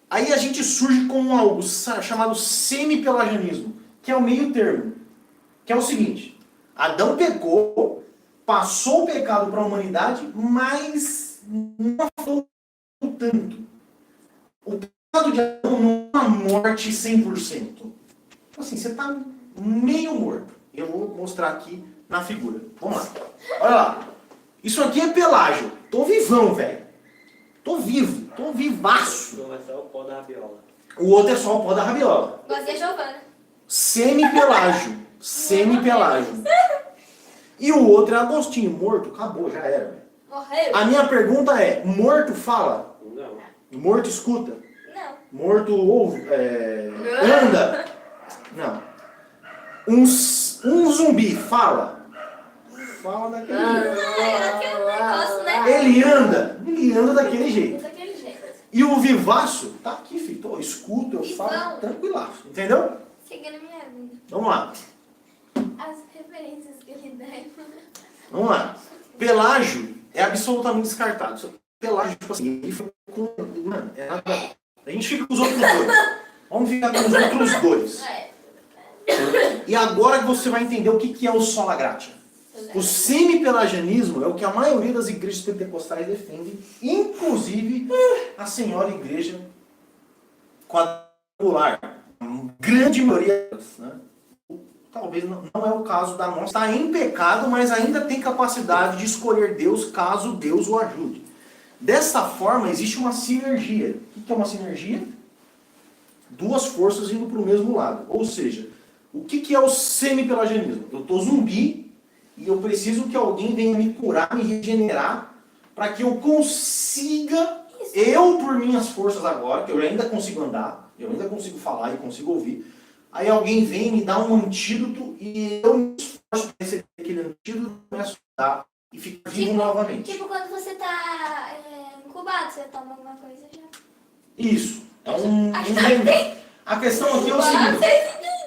Aí a gente surge com algo chamado semi-pelagianismo, que é o meio termo. Que é o seguinte, Adão pecou, passou o pecado para a humanidade, mas não afetou tanto. O pecado de Adão não é uma morte 100%. Assim, você está meio morto. Eu vou mostrar aqui na figura. Vamos lá. Olha lá. Isso aqui é Pelágio. Tô vivão, velho. Tô vivo. Tô vivaço. Não, é só o pó da rabiola. O outro é só o pó da rabiola. Você é Giovana. Semi-pelágio. Semi-pelágio. E o outro é Agostinho. Morto. Acabou, já era. Velho. Morreu? A minha pergunta é, morto fala? Não. Morto escuta? Não. Morto ouve? Anda? Não. Um zumbi fala? Fala daquele jeito. Aquele negócio, né? Ele anda daquele jeito. Daquele jeito. E o vivaço tá aqui, filho. Eu escuto, eu falo Vivão. tranquilaço. Entendeu? Seguindo minha vida. Vamos lá. As referências que ele dá. Vamos lá. Pelágio é absolutamente descartado. Pelágio, tipo assim, ele foi com... Mano, é nada. A gente fica com os outros dois. Vamos ficar com os outros dois. E agora que você vai entender o que é o sola gratia. O semi-pelagianismo é o que a maioria das igrejas pentecostais defende, inclusive a senhora igreja quadrangular. A grande maioria, né? Talvez não é o caso da nossa. Está em pecado, mas ainda tem capacidade de escolher Deus caso Deus o ajude. Dessa forma, existe uma sinergia. O que é uma sinergia? Duas forças indo para o mesmo lado. Ou seja, o que é o semi-pelagianismo? Eu estou zumbi e eu preciso que alguém venha me curar, me regenerar, para que eu consiga, eu por minhas forças agora, que eu ainda consigo andar, eu ainda consigo falar e consigo ouvir, aí alguém vem e me dá um antídoto e eu me esforço para receber aquele antídoto, começo a dar e fico vivo novamente. Tipo quando você tá incubado, você toma alguma coisa já. Isso. É a questão aqui é o seguinte.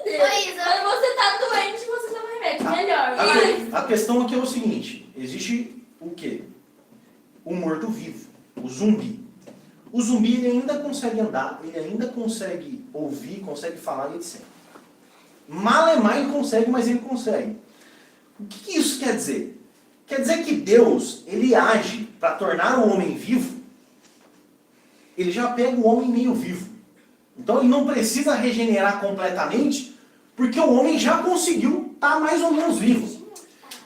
Quando você tá doente, você toma remédio. Melhor. Mas... A questão aqui é o seguinte. Existe o quê? O morto-vivo. O zumbi. O zumbi ele ainda consegue andar, ele ainda consegue ouvir, consegue falar e etc. Malemar ele consegue, mas ele consegue. O que isso quer dizer? Quer dizer que Deus, ele age para tornar o homem vivo, ele já pega o homem meio vivo. Então ele não precisa regenerar completamente, porque o homem já conseguiu estar mais ou menos vivo.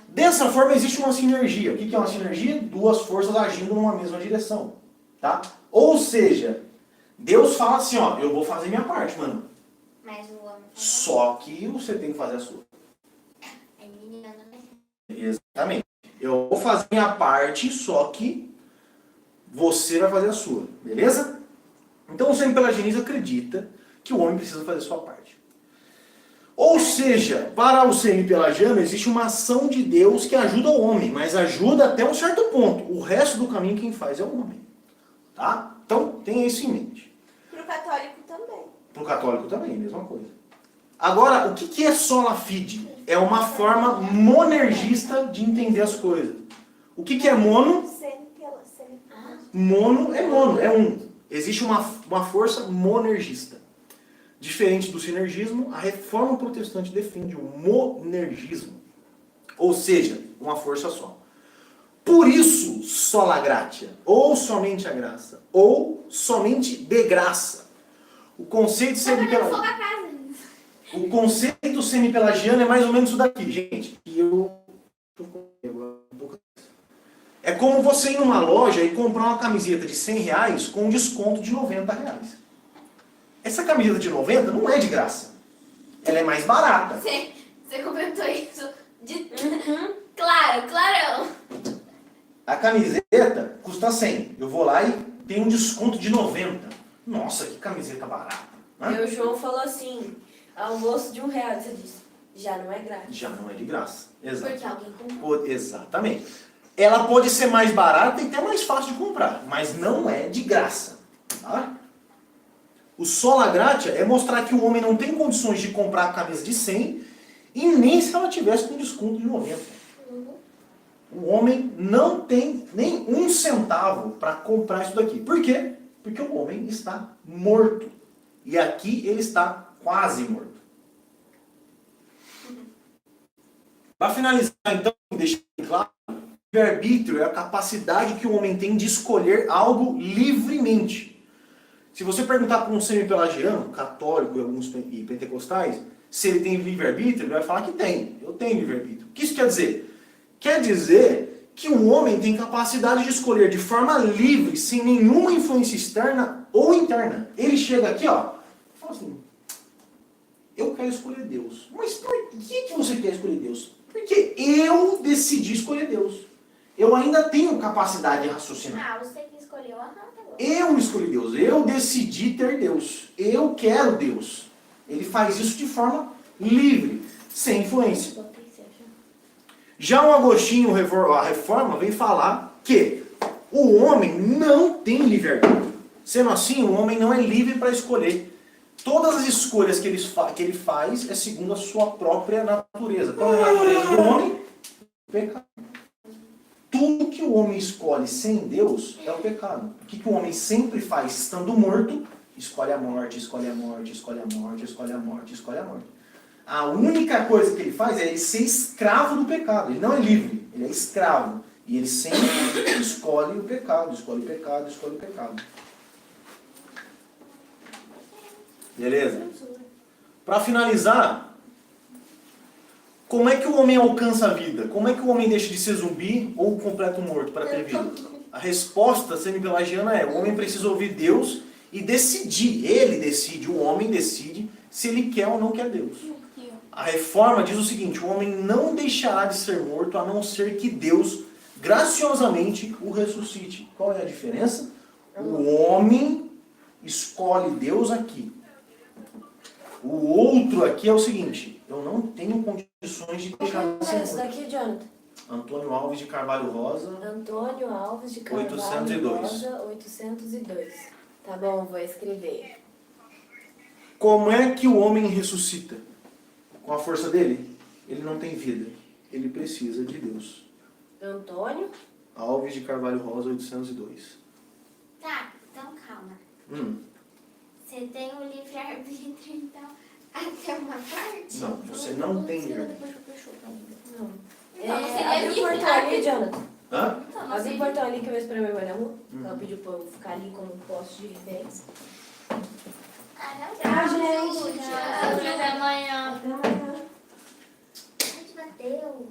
Dessa forma existe uma sinergia. O que é uma sinergia? Duas forças agindo numa mesma direção. Tá? Ou seja, Deus fala assim, ó, eu vou fazer minha parte, mano. Mas o homem... Só que você tem que fazer a sua. É menina, né? Exatamente. Eu vou fazer minha parte, só que você vai fazer a sua. Beleza? Então o semi-pelagianismo acredita que o homem precisa fazer a sua parte. Ou seja, para o semi-pelagiano existe uma ação de Deus que ajuda o homem, mas ajuda até um certo ponto. O resto do caminho quem faz é o homem. Tá? Então tenha isso em mente. Pro católico também. Para o católico também, mesma coisa. Agora, o que é sola fide? É uma forma monergista de entender as coisas. O que é mono? Mono, é um. Existe uma força monergista. Diferente do sinergismo, a reforma protestante defende o monergismo. Ou seja, uma força só. Por isso, sola gratia, ou somente a graça, ou somente de graça. O conceito semi-pelagiano. O conceito semi-pelagiano é mais ou menos isso daqui, gente. É como você ir numa loja e comprar uma camiseta de R$100 com um desconto de R$90. Essa camiseta de 90 não é de graça. Ela é mais barata. Você comentou isso de... Claro, clarão. A camiseta custa 100. Eu vou lá e tem um desconto de 90. Nossa, que camiseta barata. Né? Meu João falou assim, almoço de R$1, você disse, já não é grátis. Já não é de graça. Exato. Porque alguém comprou. Exatamente. ela pode ser mais barata e até mais fácil de comprar, mas não é de graça. Tá? O sola gratia é mostrar que o homem não tem condições de comprar a camisa de 100 e nem se ela tivesse com desconto de 90. O homem não tem nem um centavo para comprar isso daqui. Por quê? Porque o homem está morto. E aqui ele está quase morto. Para finalizar, então, deixar claro, o livre-arbítrio é a capacidade que o homem tem de escolher algo livremente. Se você perguntar para um semi-pelagiano, católico e alguns pentecostais, se ele tem livre-arbítrio, ele vai falar que tem. Eu tenho livre-arbítrio. O que isso quer dizer? Quer dizer que o homem tem capacidade de escolher de forma livre, sem nenhuma influência externa ou interna. Ele chega aqui, ó, e fala assim, eu quero escolher Deus. Mas por que você quer escolher Deus? Porque eu decidi escolher Deus. Eu ainda tenho capacidade de raciocinar. Ah, você que escolheu. Aham, tá bom. Eu escolhi Deus. Eu decidi ter Deus. Eu quero Deus. Ele faz isso de forma livre, sem influência. Já o Agostinho, a Reforma, vem falar que o homem não tem livre-arbítrio. Sendo assim, o homem não é livre para escolher. Todas as escolhas que ele faz é segundo a sua própria natureza. Qual é a natureza do homem? O pecado. Tudo que o homem escolhe sem Deus é o pecado. O que o homem sempre faz estando morto? Escolhe a morte, escolhe a morte, escolhe a morte, escolhe a morte, escolhe a morte. A única coisa que ele faz é ele ser escravo do pecado. Ele não é livre, ele é escravo. E ele sempre escolhe o pecado, escolhe o pecado, escolhe o pecado. Beleza? Para finalizar, como é que o homem alcança a vida? Como é que o homem deixa de ser zumbi ou completo morto para ter vida? A resposta semi-pelagiana é: o homem precisa ouvir Deus e decidir. Ele decide, o homem decide se ele quer ou não quer Deus. A Reforma diz o seguinte: o homem não deixará de ser morto a não ser que Deus graciosamente o ressuscite. Qual é a diferença? O homem escolhe Deus aqui. O outro aqui é o seguinte: eu não tenho condições de deixar de ser Esse morto. daqui, Jonathan. Antônio Alves de Carvalho Rosa, Antônio Alves de Carvalho 802. Rosa, 802. Tá bom, vou escrever. Como é que o homem ressuscita? Com a força dele? Ele não tem vida. Ele precisa de Deus. Antônio. Alves de Carvalho Rosa, 802. Tá, então calma. Você tem o livre-arbítrio, então, até uma parte? Não, você não tem livre-arbítrio. Não. Então, você Abre é o portão ali, Jonathan. Hã? Então, Abre o portão ali que eu vou esperar minha mãe na rua. Ela Uhum. pediu pra eu ficar ali como poste de referência. Ah, gente. Até amanhã. A gente bateu.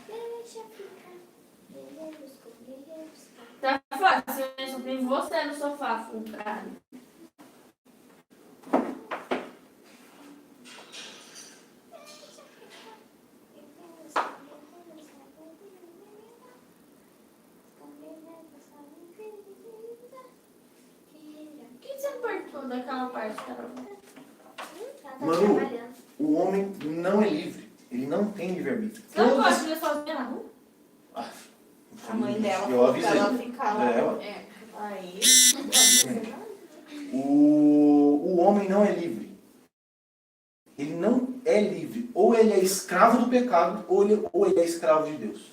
Deixa ficar. Guerreiros com guerreiros. Tá fácil, né? Só tem você no sofá, cara. O que você apertou daquela parte, Carol? Manu, o homem não é livre. Ele não tem livre-arbítrio. Você não Todas- pode ver sozinha na rua? Ah, A mãe dela eu falou pra avisei. ela ficar lá. É, ué. É. Aí. O homem não é livre. Ele não é livre. Ou ele é escravo do pecado, ou ele é escravo de Deus.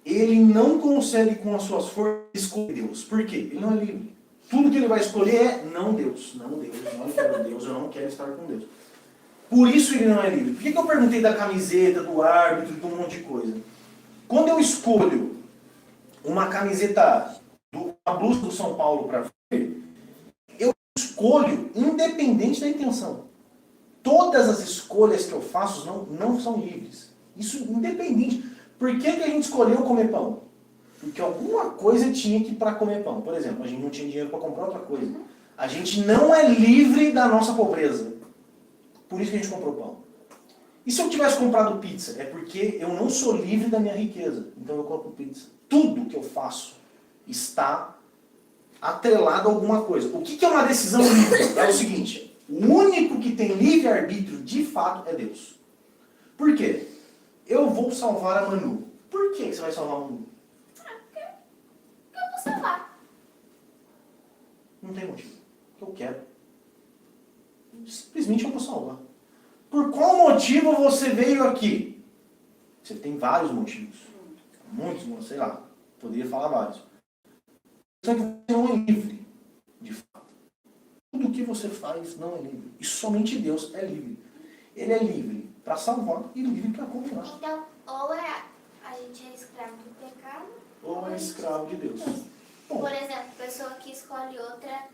Ele não consegue com as suas forças escolher Deus. Por quê? Ele não é livre. Tudo que ele vai escolher é não Deus. Não Deus, não quero Deus, eu não quero estar com Deus. Por isso ele não é livre. Por que eu perguntei da camiseta, do árbitro, de um monte de coisa? Quando eu escolho uma camiseta, uma blusa do São Paulo para ver, eu escolho independente da intenção. Todas as escolhas que eu faço não são livres. Isso independente. Por que a gente escolheu comer pão? Porque alguma coisa tinha que ir para comer pão. Por exemplo, a gente não tinha dinheiro para comprar outra coisa. A gente não é livre da nossa pobreza. Por isso que a gente comprou pão. E se eu tivesse comprado pizza? É porque eu não sou livre da minha riqueza. Então eu compro pizza. Tudo que eu faço está atrelado a alguma coisa. O que é uma decisão livre? É o seguinte, o único que tem livre-arbítrio de fato é Deus. Por quê? Eu vou salvar a Manu. Por que você vai salvar a Manu? Eu vou salvar. Não tem motivo. Eu quero. Simplesmente eu vou salvar. Por qual motivo você veio aqui? Você tem vários motivos. Muitos, sei lá. Poderia falar vários. Só que você não é livre, de fato. Tudo que você faz não é livre. E somente Deus é livre. Ele é livre para salvar e livre para condenar. Então, ou a gente é escravo do pecado, Ou é escravo de Deus. Bom, por exemplo, a pessoa que escolhe outra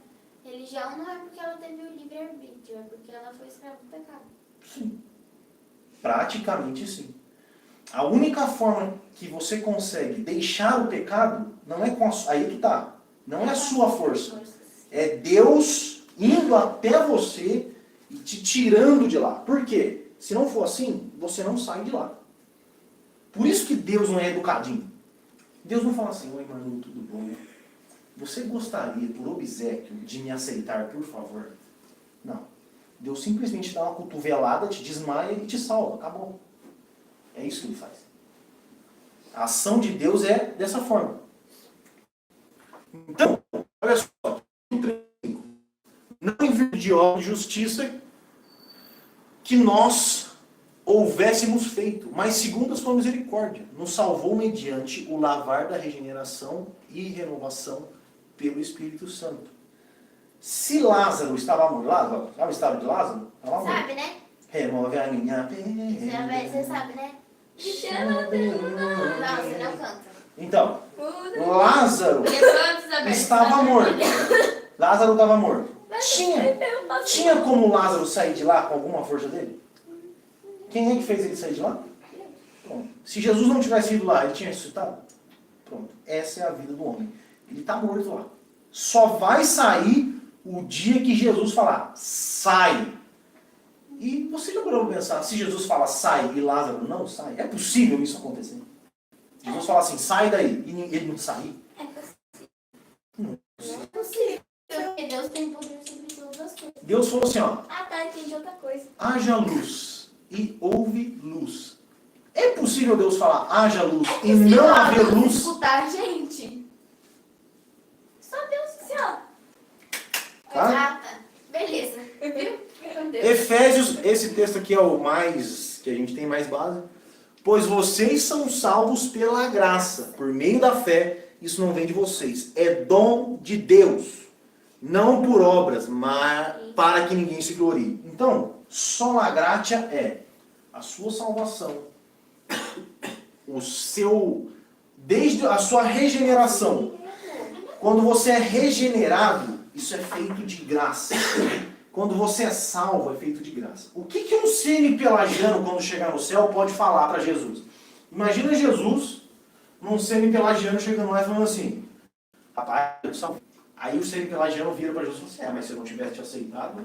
religião não é porque ela teve o livre-arbítrio, é porque ela foi escrava do pecado. sim. Praticamente sim. A única forma que você consegue deixar o pecado não é com a aí que tá. Não é a sua força. É Deus indo até você e te tirando de lá. Por quê? Se não for assim, você não sai de lá. Por isso que Deus não é educadinho. Deus não fala assim, oi Manu, tudo bom? Você gostaria, por obséquio, de me aceitar, por favor? Não. Deus simplesmente dá uma cotovelada, te desmaia e te salva. Acabou. É isso que ele faz. A ação de Deus é dessa forma. Então, olha só. Não em virtude de obra de justiça que nós houvéssemos feito, mas segundo a sua misericórdia, nos salvou mediante o lavar da regeneração e renovação pelo Espírito Santo. Se Lázaro estava morto, Lázaro, sabe o estado de Lázaro? Estava morto. Sabe, né? Remove a minha Você sabe, né? Não, você não canta. Então, Lázaro Estava estava morto. Lázaro estava morto. Tinha como Lázaro sair de lá com alguma força dele? Quem é que fez ele sair de lá? Pronto. Se Jesus não tivesse ido lá, ele tinha ressuscitado? Pronto. Essa é a vida do homem. Ele está morto lá. Só vai sair o dia que Jesus falar, sai. E você já parou para pensar, se Jesus fala sai e Lázaro não sai, é possível isso acontecer? Jesus fala assim, sai daí, e ele não sair? É possível. Não. Não é possível. Porque Deus tem poder sobre todas as coisas. Deus falou assim, ó, Ah, tá, entendi outra coisa. haja luz e houve luz. É possível Deus falar haja luz e Se não lá haver Deus luz? escutar a gente. Só Deus, assim, ó. Tá? Ah, tá. Beleza. Viu? Meu Deus. Efésios, esse texto aqui é o mais, que a gente tem mais base. Pois vocês são salvos pela graça, por meio da fé, isso não vem de vocês. É dom de Deus, não por obras, mas para que ninguém se glorie. Então, sola gratia é a sua salvação, desde a sua regeneração. Quando você é regenerado, isso é feito de graça. Quando você é salvo, é feito de graça. O que um semi-pelagiano, quando chegar no céu, pode falar para Jesus? Imagina Jesus, num semi-pelagiano, chegando lá e falando assim, rapaz, eu salvo. Aí o semi-pelagiano vira para Jesus e fala assim, mas se eu não tivesse te aceitado... Né?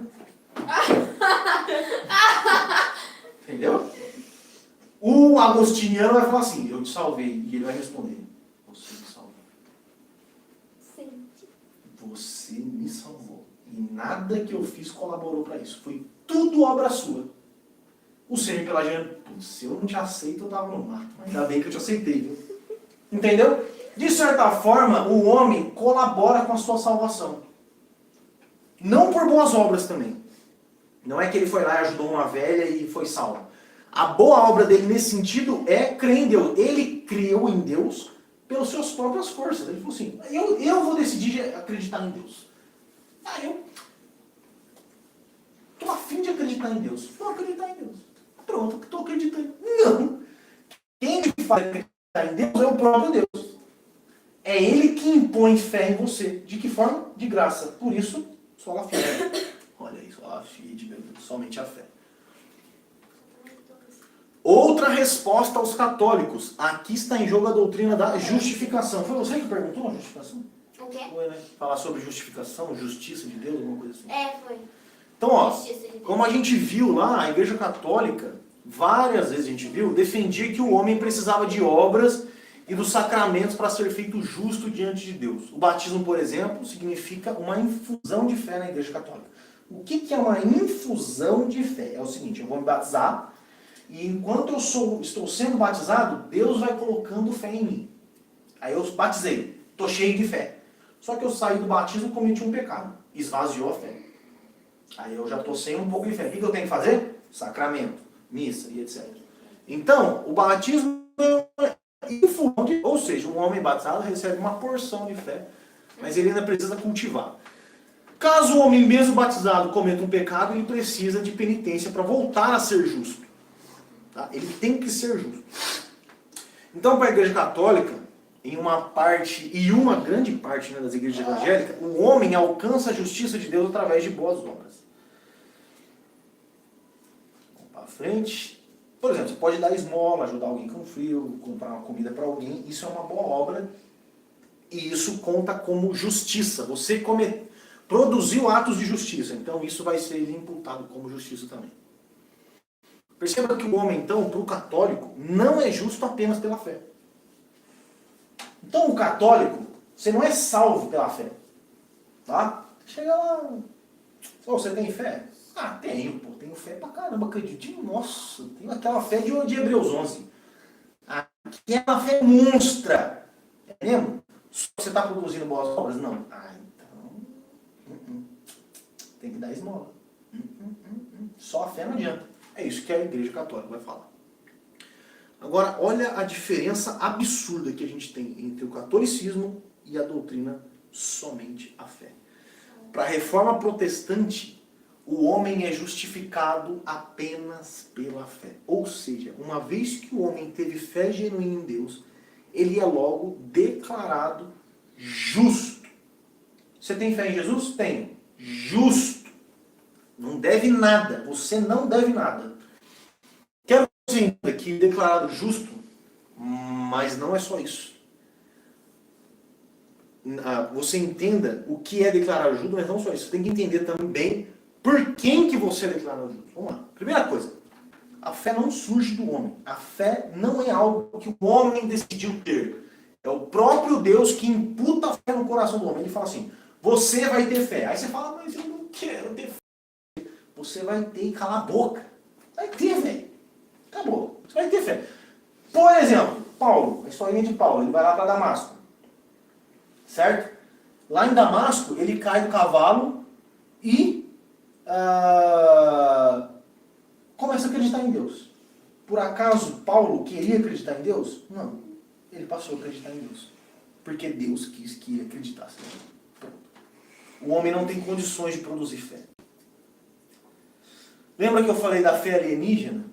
Entendeu? O agostiniano vai falar assim, eu te salvei. E ele vai responder, você me salvou. Sim. Você me salvou. E nada que eu fiz colaborou para isso. Foi tudo obra sua. O semi-pelagiano, se eu não te aceito, eu tava no mato. Mas ainda bem que eu te aceitei, viu? Entendeu? De certa forma, o homem colabora com a sua salvação. Não por boas obras também. Não é que ele foi lá e ajudou uma velha e foi salvo. A boa obra dele nesse sentido é crer em Deus. Ele criou em Deus pelas suas próprias forças. Ele falou assim, eu vou decidir acreditar em Deus. Eu tô a fim de acreditar em Deus. Vou acreditar em Deus. Pronto, estou acreditando. Não. Quem me faz acreditar em Deus é o próprio Deus. É Ele que impõe fé em você. De que forma? De graça. Por isso, só a fé. Olha aí, só a fé de Deus. Somente a fé. Outra resposta aos católicos. Aqui está em jogo a doutrina da justificação. Foi você que perguntou a justificação? O quê? Foi, né? Falar sobre justificação, justiça de Deus, alguma coisa assim. É, foi. Então, ó, Justiça de Deus. como a gente viu lá, a Igreja Católica, várias vezes a gente viu, defendia que o homem precisava de obras e dos sacramentos para ser feito justo diante de Deus. O batismo, por exemplo, significa uma infusão de fé na Igreja Católica. O que é uma infusão de fé? É o seguinte, eu vou me batizar e enquanto eu estou sendo batizado, Deus vai colocando fé em mim. Aí eu batizei, estou cheio de fé. Só que eu saí do batismo e cometi um pecado. Esvaziou a fé. Aí eu já estou sem um pouco de fé. O que eu tenho que fazer? Sacramento, missa e etc. Então, o batismo é infusão de, ou seja, um homem batizado recebe uma porção de fé, mas ele ainda precisa cultivar. Caso o homem mesmo batizado cometa um pecado, ele precisa de penitência para voltar a ser justo. Tá? Ele tem que ser justo. Então, para a Igreja Católica, em uma parte, e uma grande parte, né, das igrejas evangélicas, o homem alcança a justiça de Deus através de boas obras. Vamos para frente. Por exemplo, você pode dar esmola, ajudar alguém com frio, comprar uma comida para alguém. Isso é uma boa obra e isso conta como justiça. Você produziu atos de justiça, então isso vai ser imputado como justiça também. Perceba que o homem, então, para o católico, não é justo apenas pela fé. Então, o católico, você não é salvo pela fé. Tá? Chega lá. Oh, você tem fé? Ah, tenho, pô. Tenho fé pra caramba. Acredito. Nossa, tenho aquela fé de Hebreus 11. Aquela fé monstra. É mesmo? Você está produzindo boas obras? Não. Ah, então... Tem que dar esmola. Só a fé não adianta. É isso que a Igreja Católica vai falar. Agora, olha a diferença absurda que a gente tem entre o catolicismo e a doutrina somente a fé. Para a reforma protestante, o homem é justificado apenas pela fé. Ou seja, uma vez que o homem teve fé genuína em Deus, ele é logo declarado justo. Você tem fé em Jesus? Tenho. Justo. Não deve nada. Você não deve nada. Quero que você entenda que declarado justo, mas não é só isso. Você entenda o que é declarar justo, mas não só isso. Você tem que entender também por quem que você é declarado justo. Vamos lá. Primeira coisa, a fé não surge do homem. A fé não é algo que o homem decidiu ter. É o próprio Deus que imputa a fé no coração do homem. Ele fala assim, você vai ter fé. Aí você fala, mas eu não quero ter fé. Você vai ter e cala a boca. Vai ter, velho. Acabou. Você vai ter fé. Por exemplo, Paulo, a historinha de Paulo, ele vai lá para Damasco. Certo? Lá em Damasco, ele cai do cavalo e começa a acreditar em Deus. Por acaso Paulo queria acreditar em Deus? Não. Ele passou a acreditar em Deus. Porque Deus quis que ele acreditasse. Pronto. O homem não tem condições de produzir fé. Lembra que eu falei da fé alienígena?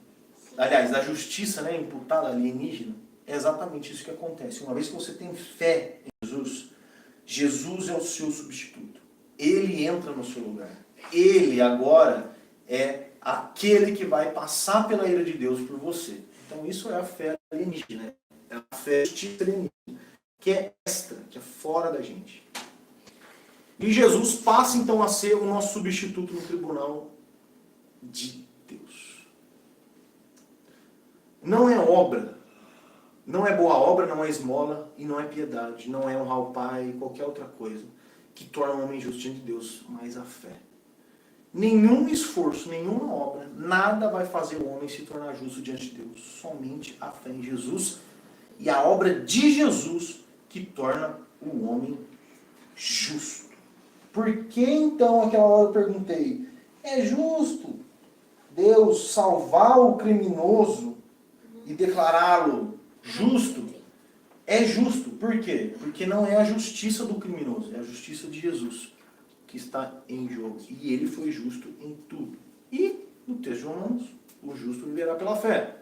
Aliás, da justiça, né, imputada alienígena? É exatamente isso que acontece. Uma vez que você tem fé em Jesus, Jesus é o seu substituto. Ele entra no seu lugar. Ele agora é aquele que vai passar pela ira de Deus por você. Então isso é a fé alienígena. É a fé da justiça alienígena, que é extra, que é fora da gente. E Jesus passa então a ser o nosso substituto no tribunal de Deus. Não é obra, não é boa obra, não é esmola e não é piedade, não é honrar o Pai e qualquer outra coisa que torna o homem justo diante de Deus, mas a fé. Nenhum esforço, nenhuma obra, nada vai fazer o homem se tornar justo diante de Deus. Somente a fé em Jesus e a obra de Jesus que torna o homem justo. Por que então, aquela hora eu perguntei, é justo Deus salvar o criminoso e declará-lo justo? É justo. Por quê? Porque não é a justiça do criminoso, é a justiça de Jesus que está em jogo. E ele foi justo em tudo. E, no texto de Romanos, o justo viverá pela fé.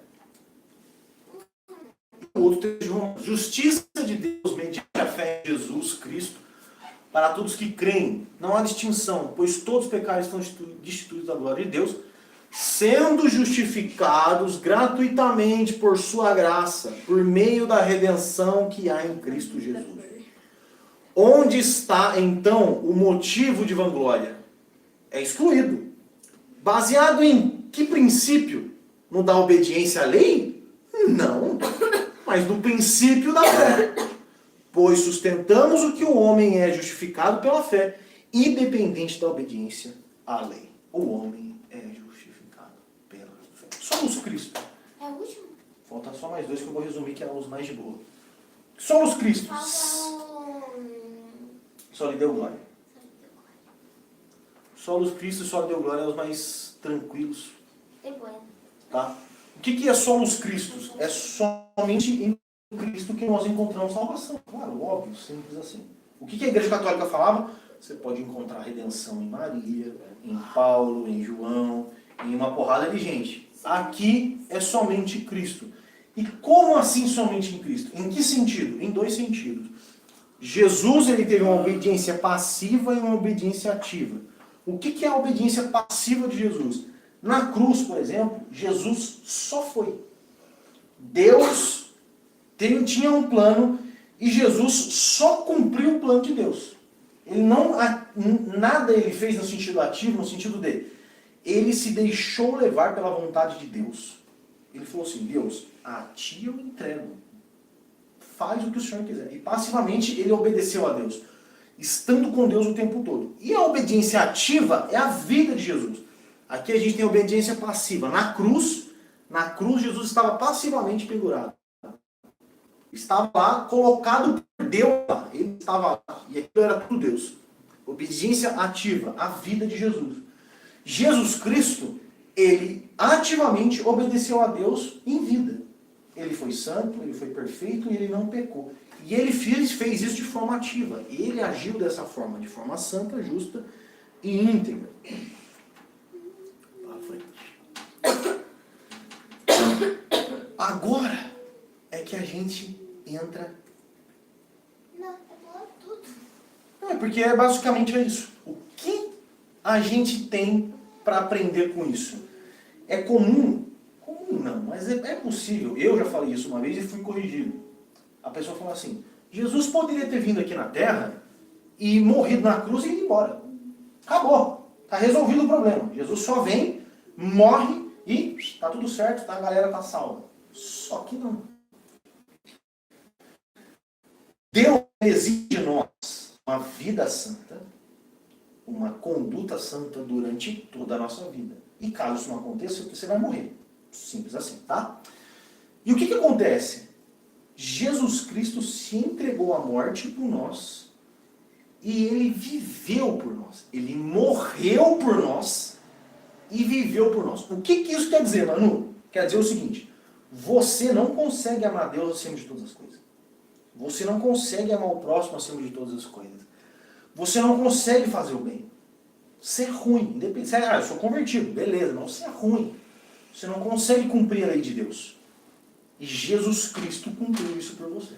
O outro texto de Romanos, justiça de Deus mediante a fé em Jesus Cristo, para todos que creem. Não há distinção, pois todos os pecados estão destituídos da glória de Deus, sendo justificados gratuitamente por sua graça, por meio da redenção que há em Cristo Jesus. Onde está, então, o motivo de vanglória? É excluído. Baseado em que princípio? No da obediência à lei? Não. mas do princípio da fé. Pois sustentamos o que o homem é justificado pela fé, independente da obediência à lei. O homem é justificado pela fé. Somos Cristo. É o último? Falta só mais dois que eu vou resumir, que é os mais de boa. Somos Cristo. Falta o... Só lhe deu glória. Solos Cristo e só lhe deu glória é os mais tranquilos. Tem bueno. Tá? O que é solos Cristos? É somente em Cristo que nós encontramos salvação. Claro, óbvio, simples assim. O que a Igreja Católica falava? Você pode encontrar redenção em Maria, em Paulo, em João, em uma porrada de gente. Aqui é somente Cristo. E como assim somente em Cristo? Em que sentido? Em dois sentidos. Jesus ele teve uma obediência passiva e uma obediência ativa. O que é a obediência passiva de Jesus? Na cruz, por exemplo, Jesus só foi. Deus tinha um plano e Jesus só cumpriu o plano de Deus. Ele não, nada ele fez no sentido ativo, no sentido de ele se deixou levar pela vontade de Deus. Ele falou assim, Deus, a ti eu entrego. Faz o que o Senhor quiser. E passivamente ele obedeceu a Deus, estando com Deus o tempo todo. E a obediência ativa é a vida de Jesus. Aqui a gente tem a obediência passiva. Na cruz Jesus estava passivamente pendurado. Estava lá, colocado por Deus lá. Ele estava lá. E aquilo era tudo Deus. Obediência ativa, a vida de Jesus. Jesus Cristo, ele ativamente obedeceu a Deus em vida. Ele foi santo, ele foi perfeito e ele não pecou. E ele fez isso de forma ativa. Ele agiu dessa forma, de forma santa, justa e íntegra. Agora é que a gente entra... Não, eu vou tudo. Não, é porque basicamente é isso. O que a gente tem para aprender com isso? É comum não, mas é possível. Eu já falei isso uma vez e fui corrigido. A pessoa fala assim, Jesus poderia ter vindo aqui na Terra e morrido na cruz e ido embora. Acabou. Está resolvido o problema. Jesus só vem, morre e está tudo certo, tá? A galera está salva. Só que não. Deus exige de nós uma vida santa, uma conduta santa durante toda a nossa vida. E caso isso não aconteça, você vai morrer. Simples assim, tá? E o que acontece? Jesus Cristo se entregou à morte por nós e ele viveu por nós. Ele morreu por nós e viveu por nós. O que isso quer dizer, Manu? Quer dizer o seguinte, você não consegue amar Deus acima de todas as coisas. Você não consegue amar o próximo acima de todas as coisas. Você não consegue fazer o bem. Ser ruim, independente. Eu sou convertido, beleza, não ser ruim. Você não consegue cumprir a lei de Deus. E Jesus Cristo cumpriu isso por você.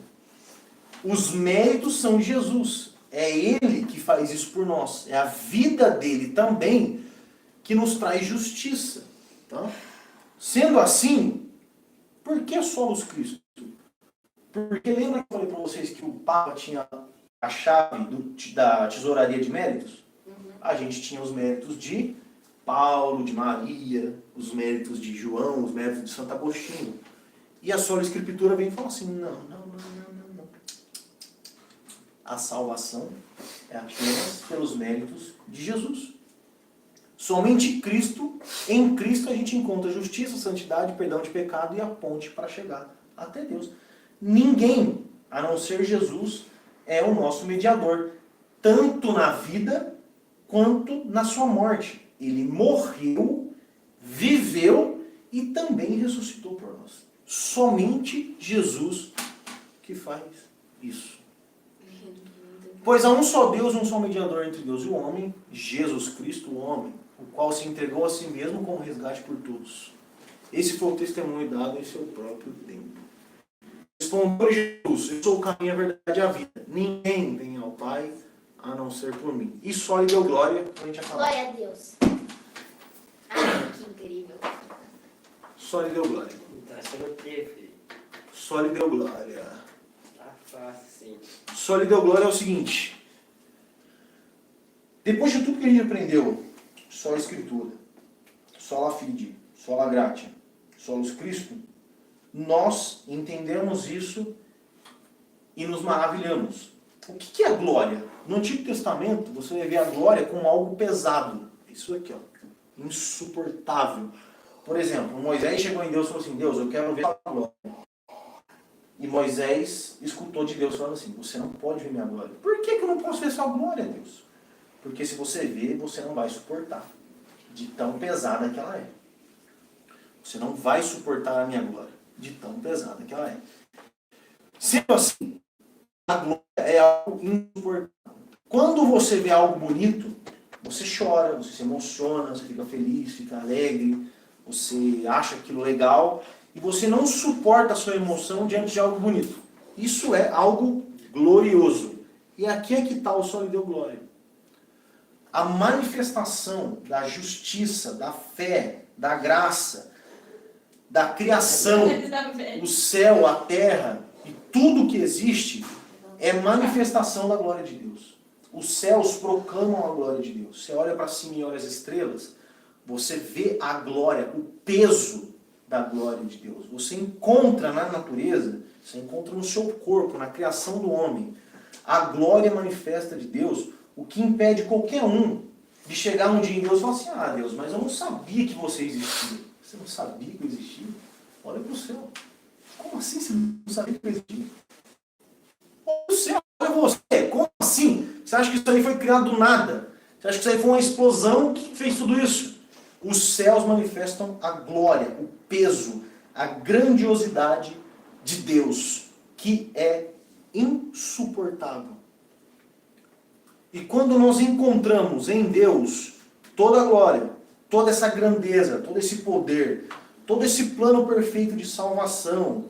Os méritos são de Jesus. É Ele que faz isso por nós. É a vida dele também que nos traz justiça. Tá? Sendo assim, por que solos Cristo? Porque lembra que eu falei para vocês que o Papa tinha a chave da tesouraria de méritos? A gente tinha os méritos de Paulo, de Maria, os méritos de João, os méritos de Santo Agostinho. E a sola Escritura vem e fala assim, não. A salvação é apenas pelos méritos de Jesus. Somente Cristo, em Cristo a gente encontra justiça, santidade, perdão de pecado e a ponte para chegar até Deus. Ninguém, a não ser Jesus, é o nosso mediador, tanto na vida quanto na sua morte. Ele morreu, viveu e também ressuscitou por nós. Somente Jesus que faz isso. Pois há um só Deus, um só mediador entre Deus e o homem, Jesus Cristo, o homem, o qual se entregou a si mesmo como resgate por todos. Esse foi o testemunho dado em seu próprio tempo. Respondeu Jesus, eu sou o caminho, a verdade e a vida. Ninguém vem ao Pai a não ser por mim. E só lhe deu glória, a gente acabou. Glória a Deus. Ai, que incrível. Só lhe deu glória. Tá achando o quê, filho? Só lhe deu glória. Tá fácil, sim. Só lhe deu glória é o seguinte. Depois de tudo que a gente aprendeu, sola a Escritura, sola fide, sola gratia, solus Cristo, nós entendemos isso e nos maravilhamos. O que é a glória? No Antigo Testamento, você vai ver a glória como algo pesado. Isso aqui, ó, insuportável. Por exemplo, Moisés chegou em Deus e falou assim, Deus, eu quero ver a glória. E Moisés escutou de Deus falando assim, você não pode ver minha glória. Por que eu não posso ver sua glória, Deus? Porque se você ver, você não vai suportar. De tão pesada que ela é. Você não vai suportar a minha glória. De tão pesada que ela é. Sendo assim, a glória é algo insuportável. Quando você vê algo bonito, você chora, você se emociona, você fica feliz, fica alegre, você acha aquilo legal e você não suporta a sua emoção diante de algo bonito. Isso é algo glorioso. E aqui é que está o Só lhe deu glória. A manifestação da justiça, da fé, da graça, da criação, o céu, a terra e tudo que existe é manifestação da glória de Deus. Os céus proclamam a glória de Deus. Você olha para cima e olha as estrelas, você vê a glória, o peso da glória de Deus. Você encontra na natureza, você encontra no seu corpo, na criação do homem, a glória manifesta de Deus, o que impede qualquer um de chegar um dia em Deus e falar assim, ah Deus, mas eu não sabia que você existia. Você não sabia que eu existia? Olha para o céu. Como assim você não sabia que eu existia? Olha para o céu, olha você. Como assim? Você acha que isso aí foi criado do nada? Você acha que isso aí foi uma explosão que fez tudo isso? Os céus manifestam a glória, o peso, a grandiosidade de Deus, que é insuportável. E quando nós encontramos em Deus toda a glória, toda essa grandeza, todo esse poder, todo esse plano perfeito de salvação,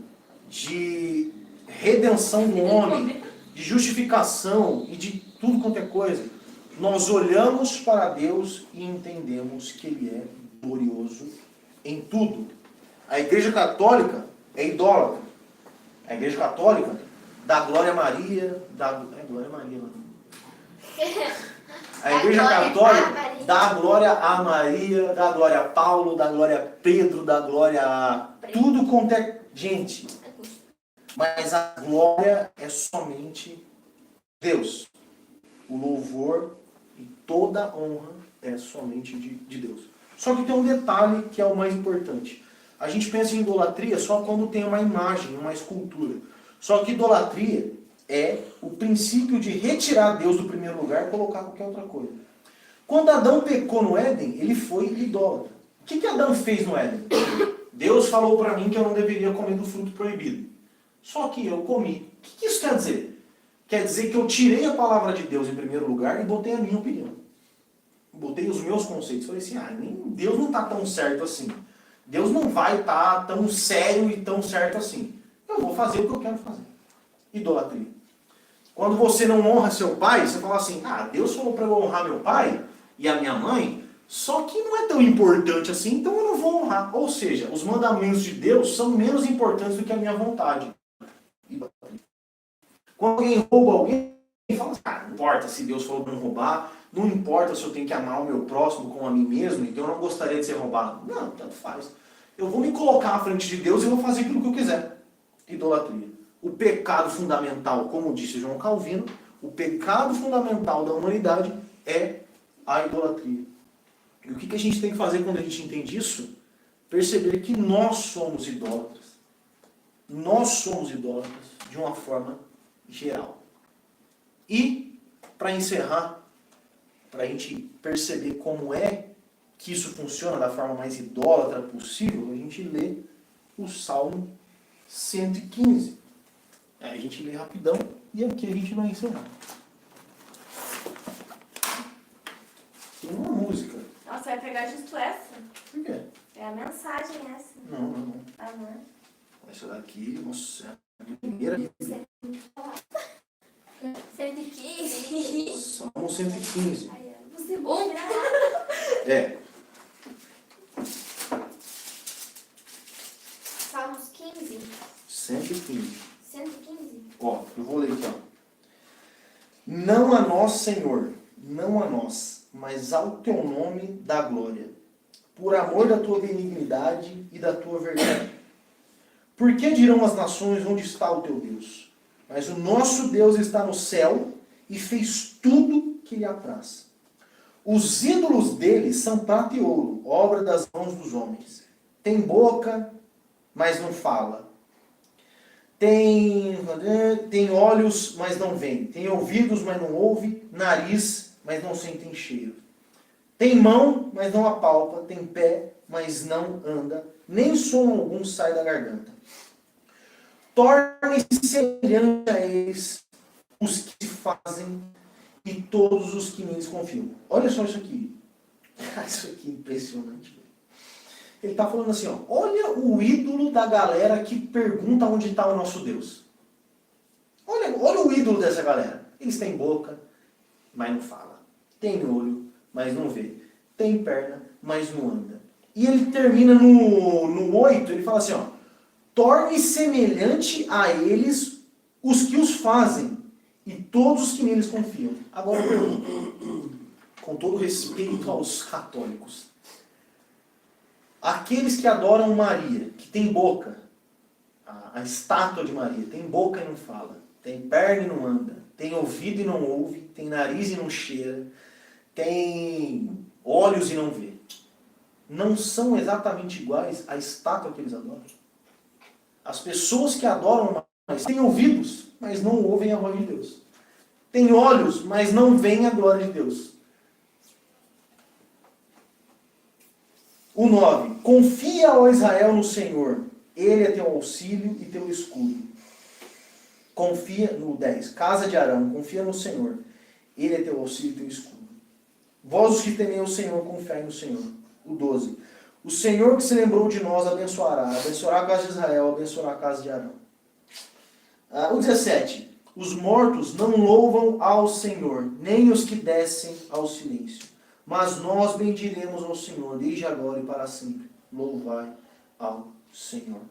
de redenção do homem, de justificação e de tudo quanto é coisa, nós olhamos para Deus e entendemos que Ele é glorioso em tudo. A Igreja Católica é idólatra. A Igreja Católica dá glória a Maria, glória a Maria, a Igreja Católica dá glória a Maria, dá glória a Paulo, dá glória a Pedro, dá glória a tudo quanto é gente. Mas a glória é somente Deus. O louvor e toda a honra é somente de Deus. Só que tem um detalhe que é o mais importante. A gente pensa em idolatria só quando tem uma imagem, uma escultura. Só que idolatria é o princípio de retirar Deus do primeiro lugar e colocar qualquer outra coisa. Quando Adão pecou no Éden, ele foi idólatra. O que Adão fez no Éden? Deus falou para mim que eu não deveria comer do fruto proibido. Só que eu comi. O que isso quer dizer? Quer dizer que eu tirei a palavra de Deus em primeiro lugar e botei a minha opinião. Botei os meus conceitos. Falei assim, Deus não está tão certo assim. Deus não vai estar tão sério e tão certo assim. Eu vou fazer o que eu quero fazer. Idolatria. Quando você não honra seu pai, você fala assim, Deus falou para eu honrar meu pai e a minha mãe, só que não é tão importante assim, então eu não vou honrar. Ou seja, os mandamentos de Deus são menos importantes do que a minha vontade. Idolatria. Quando alguém rouba alguém, fala assim, não importa se Deus falou para não roubar, não importa se eu tenho que amar o meu próximo como a mim mesmo, então eu não gostaria de ser roubado. Não, tanto faz. Eu vou me colocar à frente de Deus e vou fazer aquilo que eu quiser. Idolatria. O pecado fundamental, como disse João Calvino, o pecado fundamental da humanidade é a idolatria. E o que a gente tem que fazer quando a gente entende isso? Perceber que nós somos idólatras. Nós somos idólatras de uma forma geral. E, para encerrar, para a gente perceber como é que isso funciona da forma mais idólatra possível, a gente lê o Salmo 115. Aí a gente lê rapidão e aqui a gente vai encerrar. Tem uma música. Nossa, vai pegar justo essa? Por quê? É a mensagem essa. Não. Ah, não é? Essa daqui, nossa, é a minha primeira. 115. Salmo 115. Você bom? É. Salmos 15. 115. 115. Ó, eu vou ler aqui, ó. Não a nós, Senhor, não a nós, mas ao teu nome dá glória, por amor da tua benignidade e da tua verdade. Por que dirão as nações, onde está o teu Deus? Mas o nosso Deus está no céu e fez tudo que lhe apraz. Os ídolos dele são prata e ouro, obra das mãos dos homens. Tem boca, mas não fala. Tem olhos, mas não vê. Tem ouvidos, mas não ouve. Nariz, mas não sentem cheiro. Tem mão, mas não apalpa. Tem pé, mas não anda. Nem som algum sai da garganta. Torne-se semelhante a eles os que se fazem e todos os que neles confiam. Olha só isso aqui. Isso aqui é impressionante. Ele está falando assim, ó, olha o ídolo da galera que pergunta onde está o nosso Deus. Olha o ídolo dessa galera. Eles têm boca, mas não fala. Tem olho, mas não vê. Tem perna, mas não anda. E ele termina no 8, ele fala assim, ó, torne semelhante a eles os que os fazem e todos os que neles confiam. Agora eu pergunto, com todo respeito aos católicos, aqueles que adoram Maria, que tem boca, a estátua de Maria, tem boca e não fala, tem perna e não anda, tem ouvido e não ouve, tem nariz e não cheira, tem olhos e não vê. Não são exatamente iguais à estátua que eles adoram? As pessoas que adoram Maria têm ouvidos, mas não ouvem a voz de Deus. Têm olhos, mas não veem a glória de Deus. O 9. Confia, ó Israel, no Senhor. Ele é teu auxílio e teu escudo. Confia, no 10. Casa de Arão, confia no Senhor. Ele é teu auxílio e teu escudo. Vós os que temem o Senhor, confiai no Senhor. O 12. O Senhor que se lembrou de nós abençoará. Abençoará a casa de Israel, abençoará a casa de Arão. O 17. Os mortos não louvam ao Senhor, nem os que descem ao silêncio. Mas nós bendiremos ao Senhor, desde agora e para sempre. Louvai ao Senhor.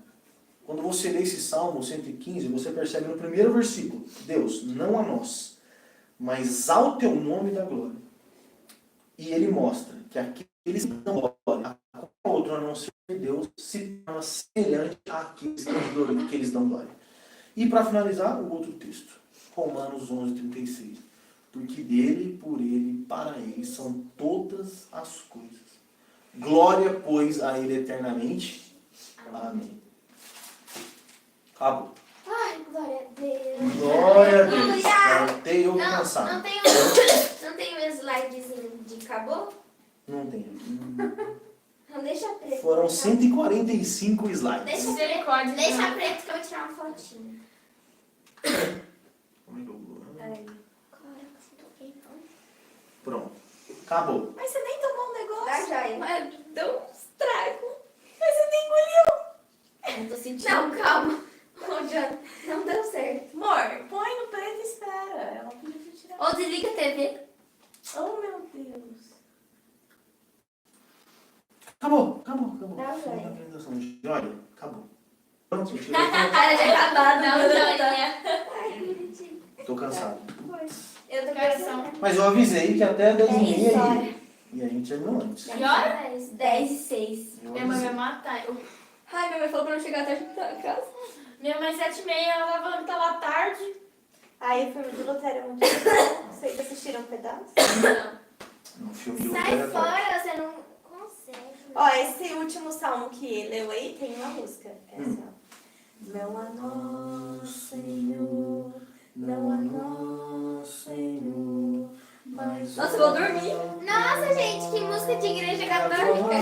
Quando você lê esse Salmo 115, você percebe no primeiro versículo, Deus, não a nós, mas ao teu nome da glória. E ele mostra que aqueles que dão glória a outro a não ser Deus se torna semelhante àqueles que eles dão glória. E para finalizar, o outro texto, Romanos 11:36. Porque dele, por ele, para ele são todas as coisas. Glória, pois, a ele eternamente. Amém. Acabou. Ai, glória a Deus. Glória a Deus. Aleluia. Até eu cansado. Não tem um slidezinho de acabou? Não tem. Não deixa preto. Foram 145 slides. Deixa Misericórdia. Deixa preto que eu vou tirar uma fotinha. Como é que eu vou? Ai, claro que você toquei, não. Pronto. Acabou. Mas você nem tomou um negócio. Dá joia. Mas deu um estrago. Mas você nem engoliu. Não tô sentindo. Não, calma. Ô, John, não deu certo. Amor, põe no preto e espera. Ela podia tirar. Ou desliga a TV. Oh, meu Deus. Acabou. Tá, Foi joia. uma apresentação. Joia. Acabou. Pronto, eu tirei. Para de acabar, não, joinha. Ai, que bonitinho. Tô cansado. Eu tô Coração. cansada. Mas eu avisei que até 10h30 10 horas. ia. E a gente terminou antes. Que hora? 10:06. Eu Minha mãe avisei. vai matar. Ai, minha mãe falou pra não chegar até a gente tá em casa. Minha mãe 7h30, ela vai falando que tá lá tarde. Aí o filme de Lutero é muito legal. Vocês assistiram um pedaço? No filme de Sai Lutero é top. fora, você não consegue. Ó, esse último salmo que leu aí tem uma música. Essa, ó. Não a nós, Senhor, não a nós, Senhor, mas Nossa, eu vou dormir. Nossa, gente, que música de igreja católica.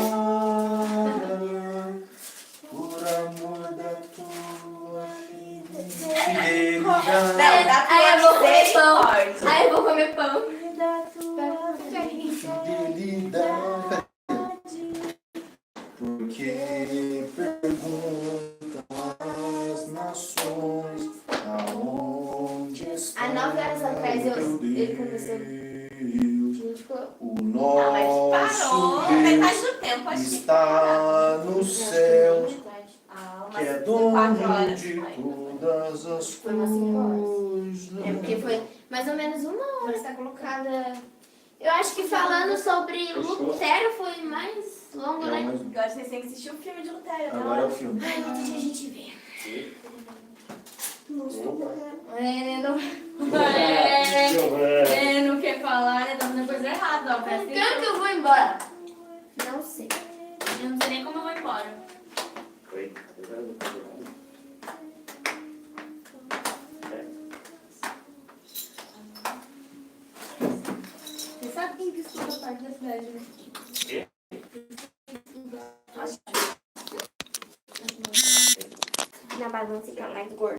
Por amor da tua Não, fidelidade. da Aí eu vou tua comer pão. misericórdia. Aí eu vou comer pão. Da tua Fidelidade. Porque perguntam as nações aonde está Há 9 horas atrás ele começou. Deus. A gente ficou. O Ah, mas parou. nosso Metade Deus do tempo, acho que. está nos céus, Ah, que é umas 4 dono horas. de Ai, todas as Foi umas 5 coisas. É porque foi mais ou menos 1 hora tá colocada. Eu acho que falando sobre Lutero foi mais longo, né? Não, mas Agora vocês têm que assistir o filme de Lutero. Tá agora é lá. o filme. Ai, outro dia a gente vê. Ele não, ele não quer falar, né? Tá fazendo coisa errada, ó. Presta atenção. Quando que eu vou embora? Não sei. Eu não sei nem como eu vou embora. Você sabe quem que estuda a parte da cidade, né? Na bagunça que é mais gordo.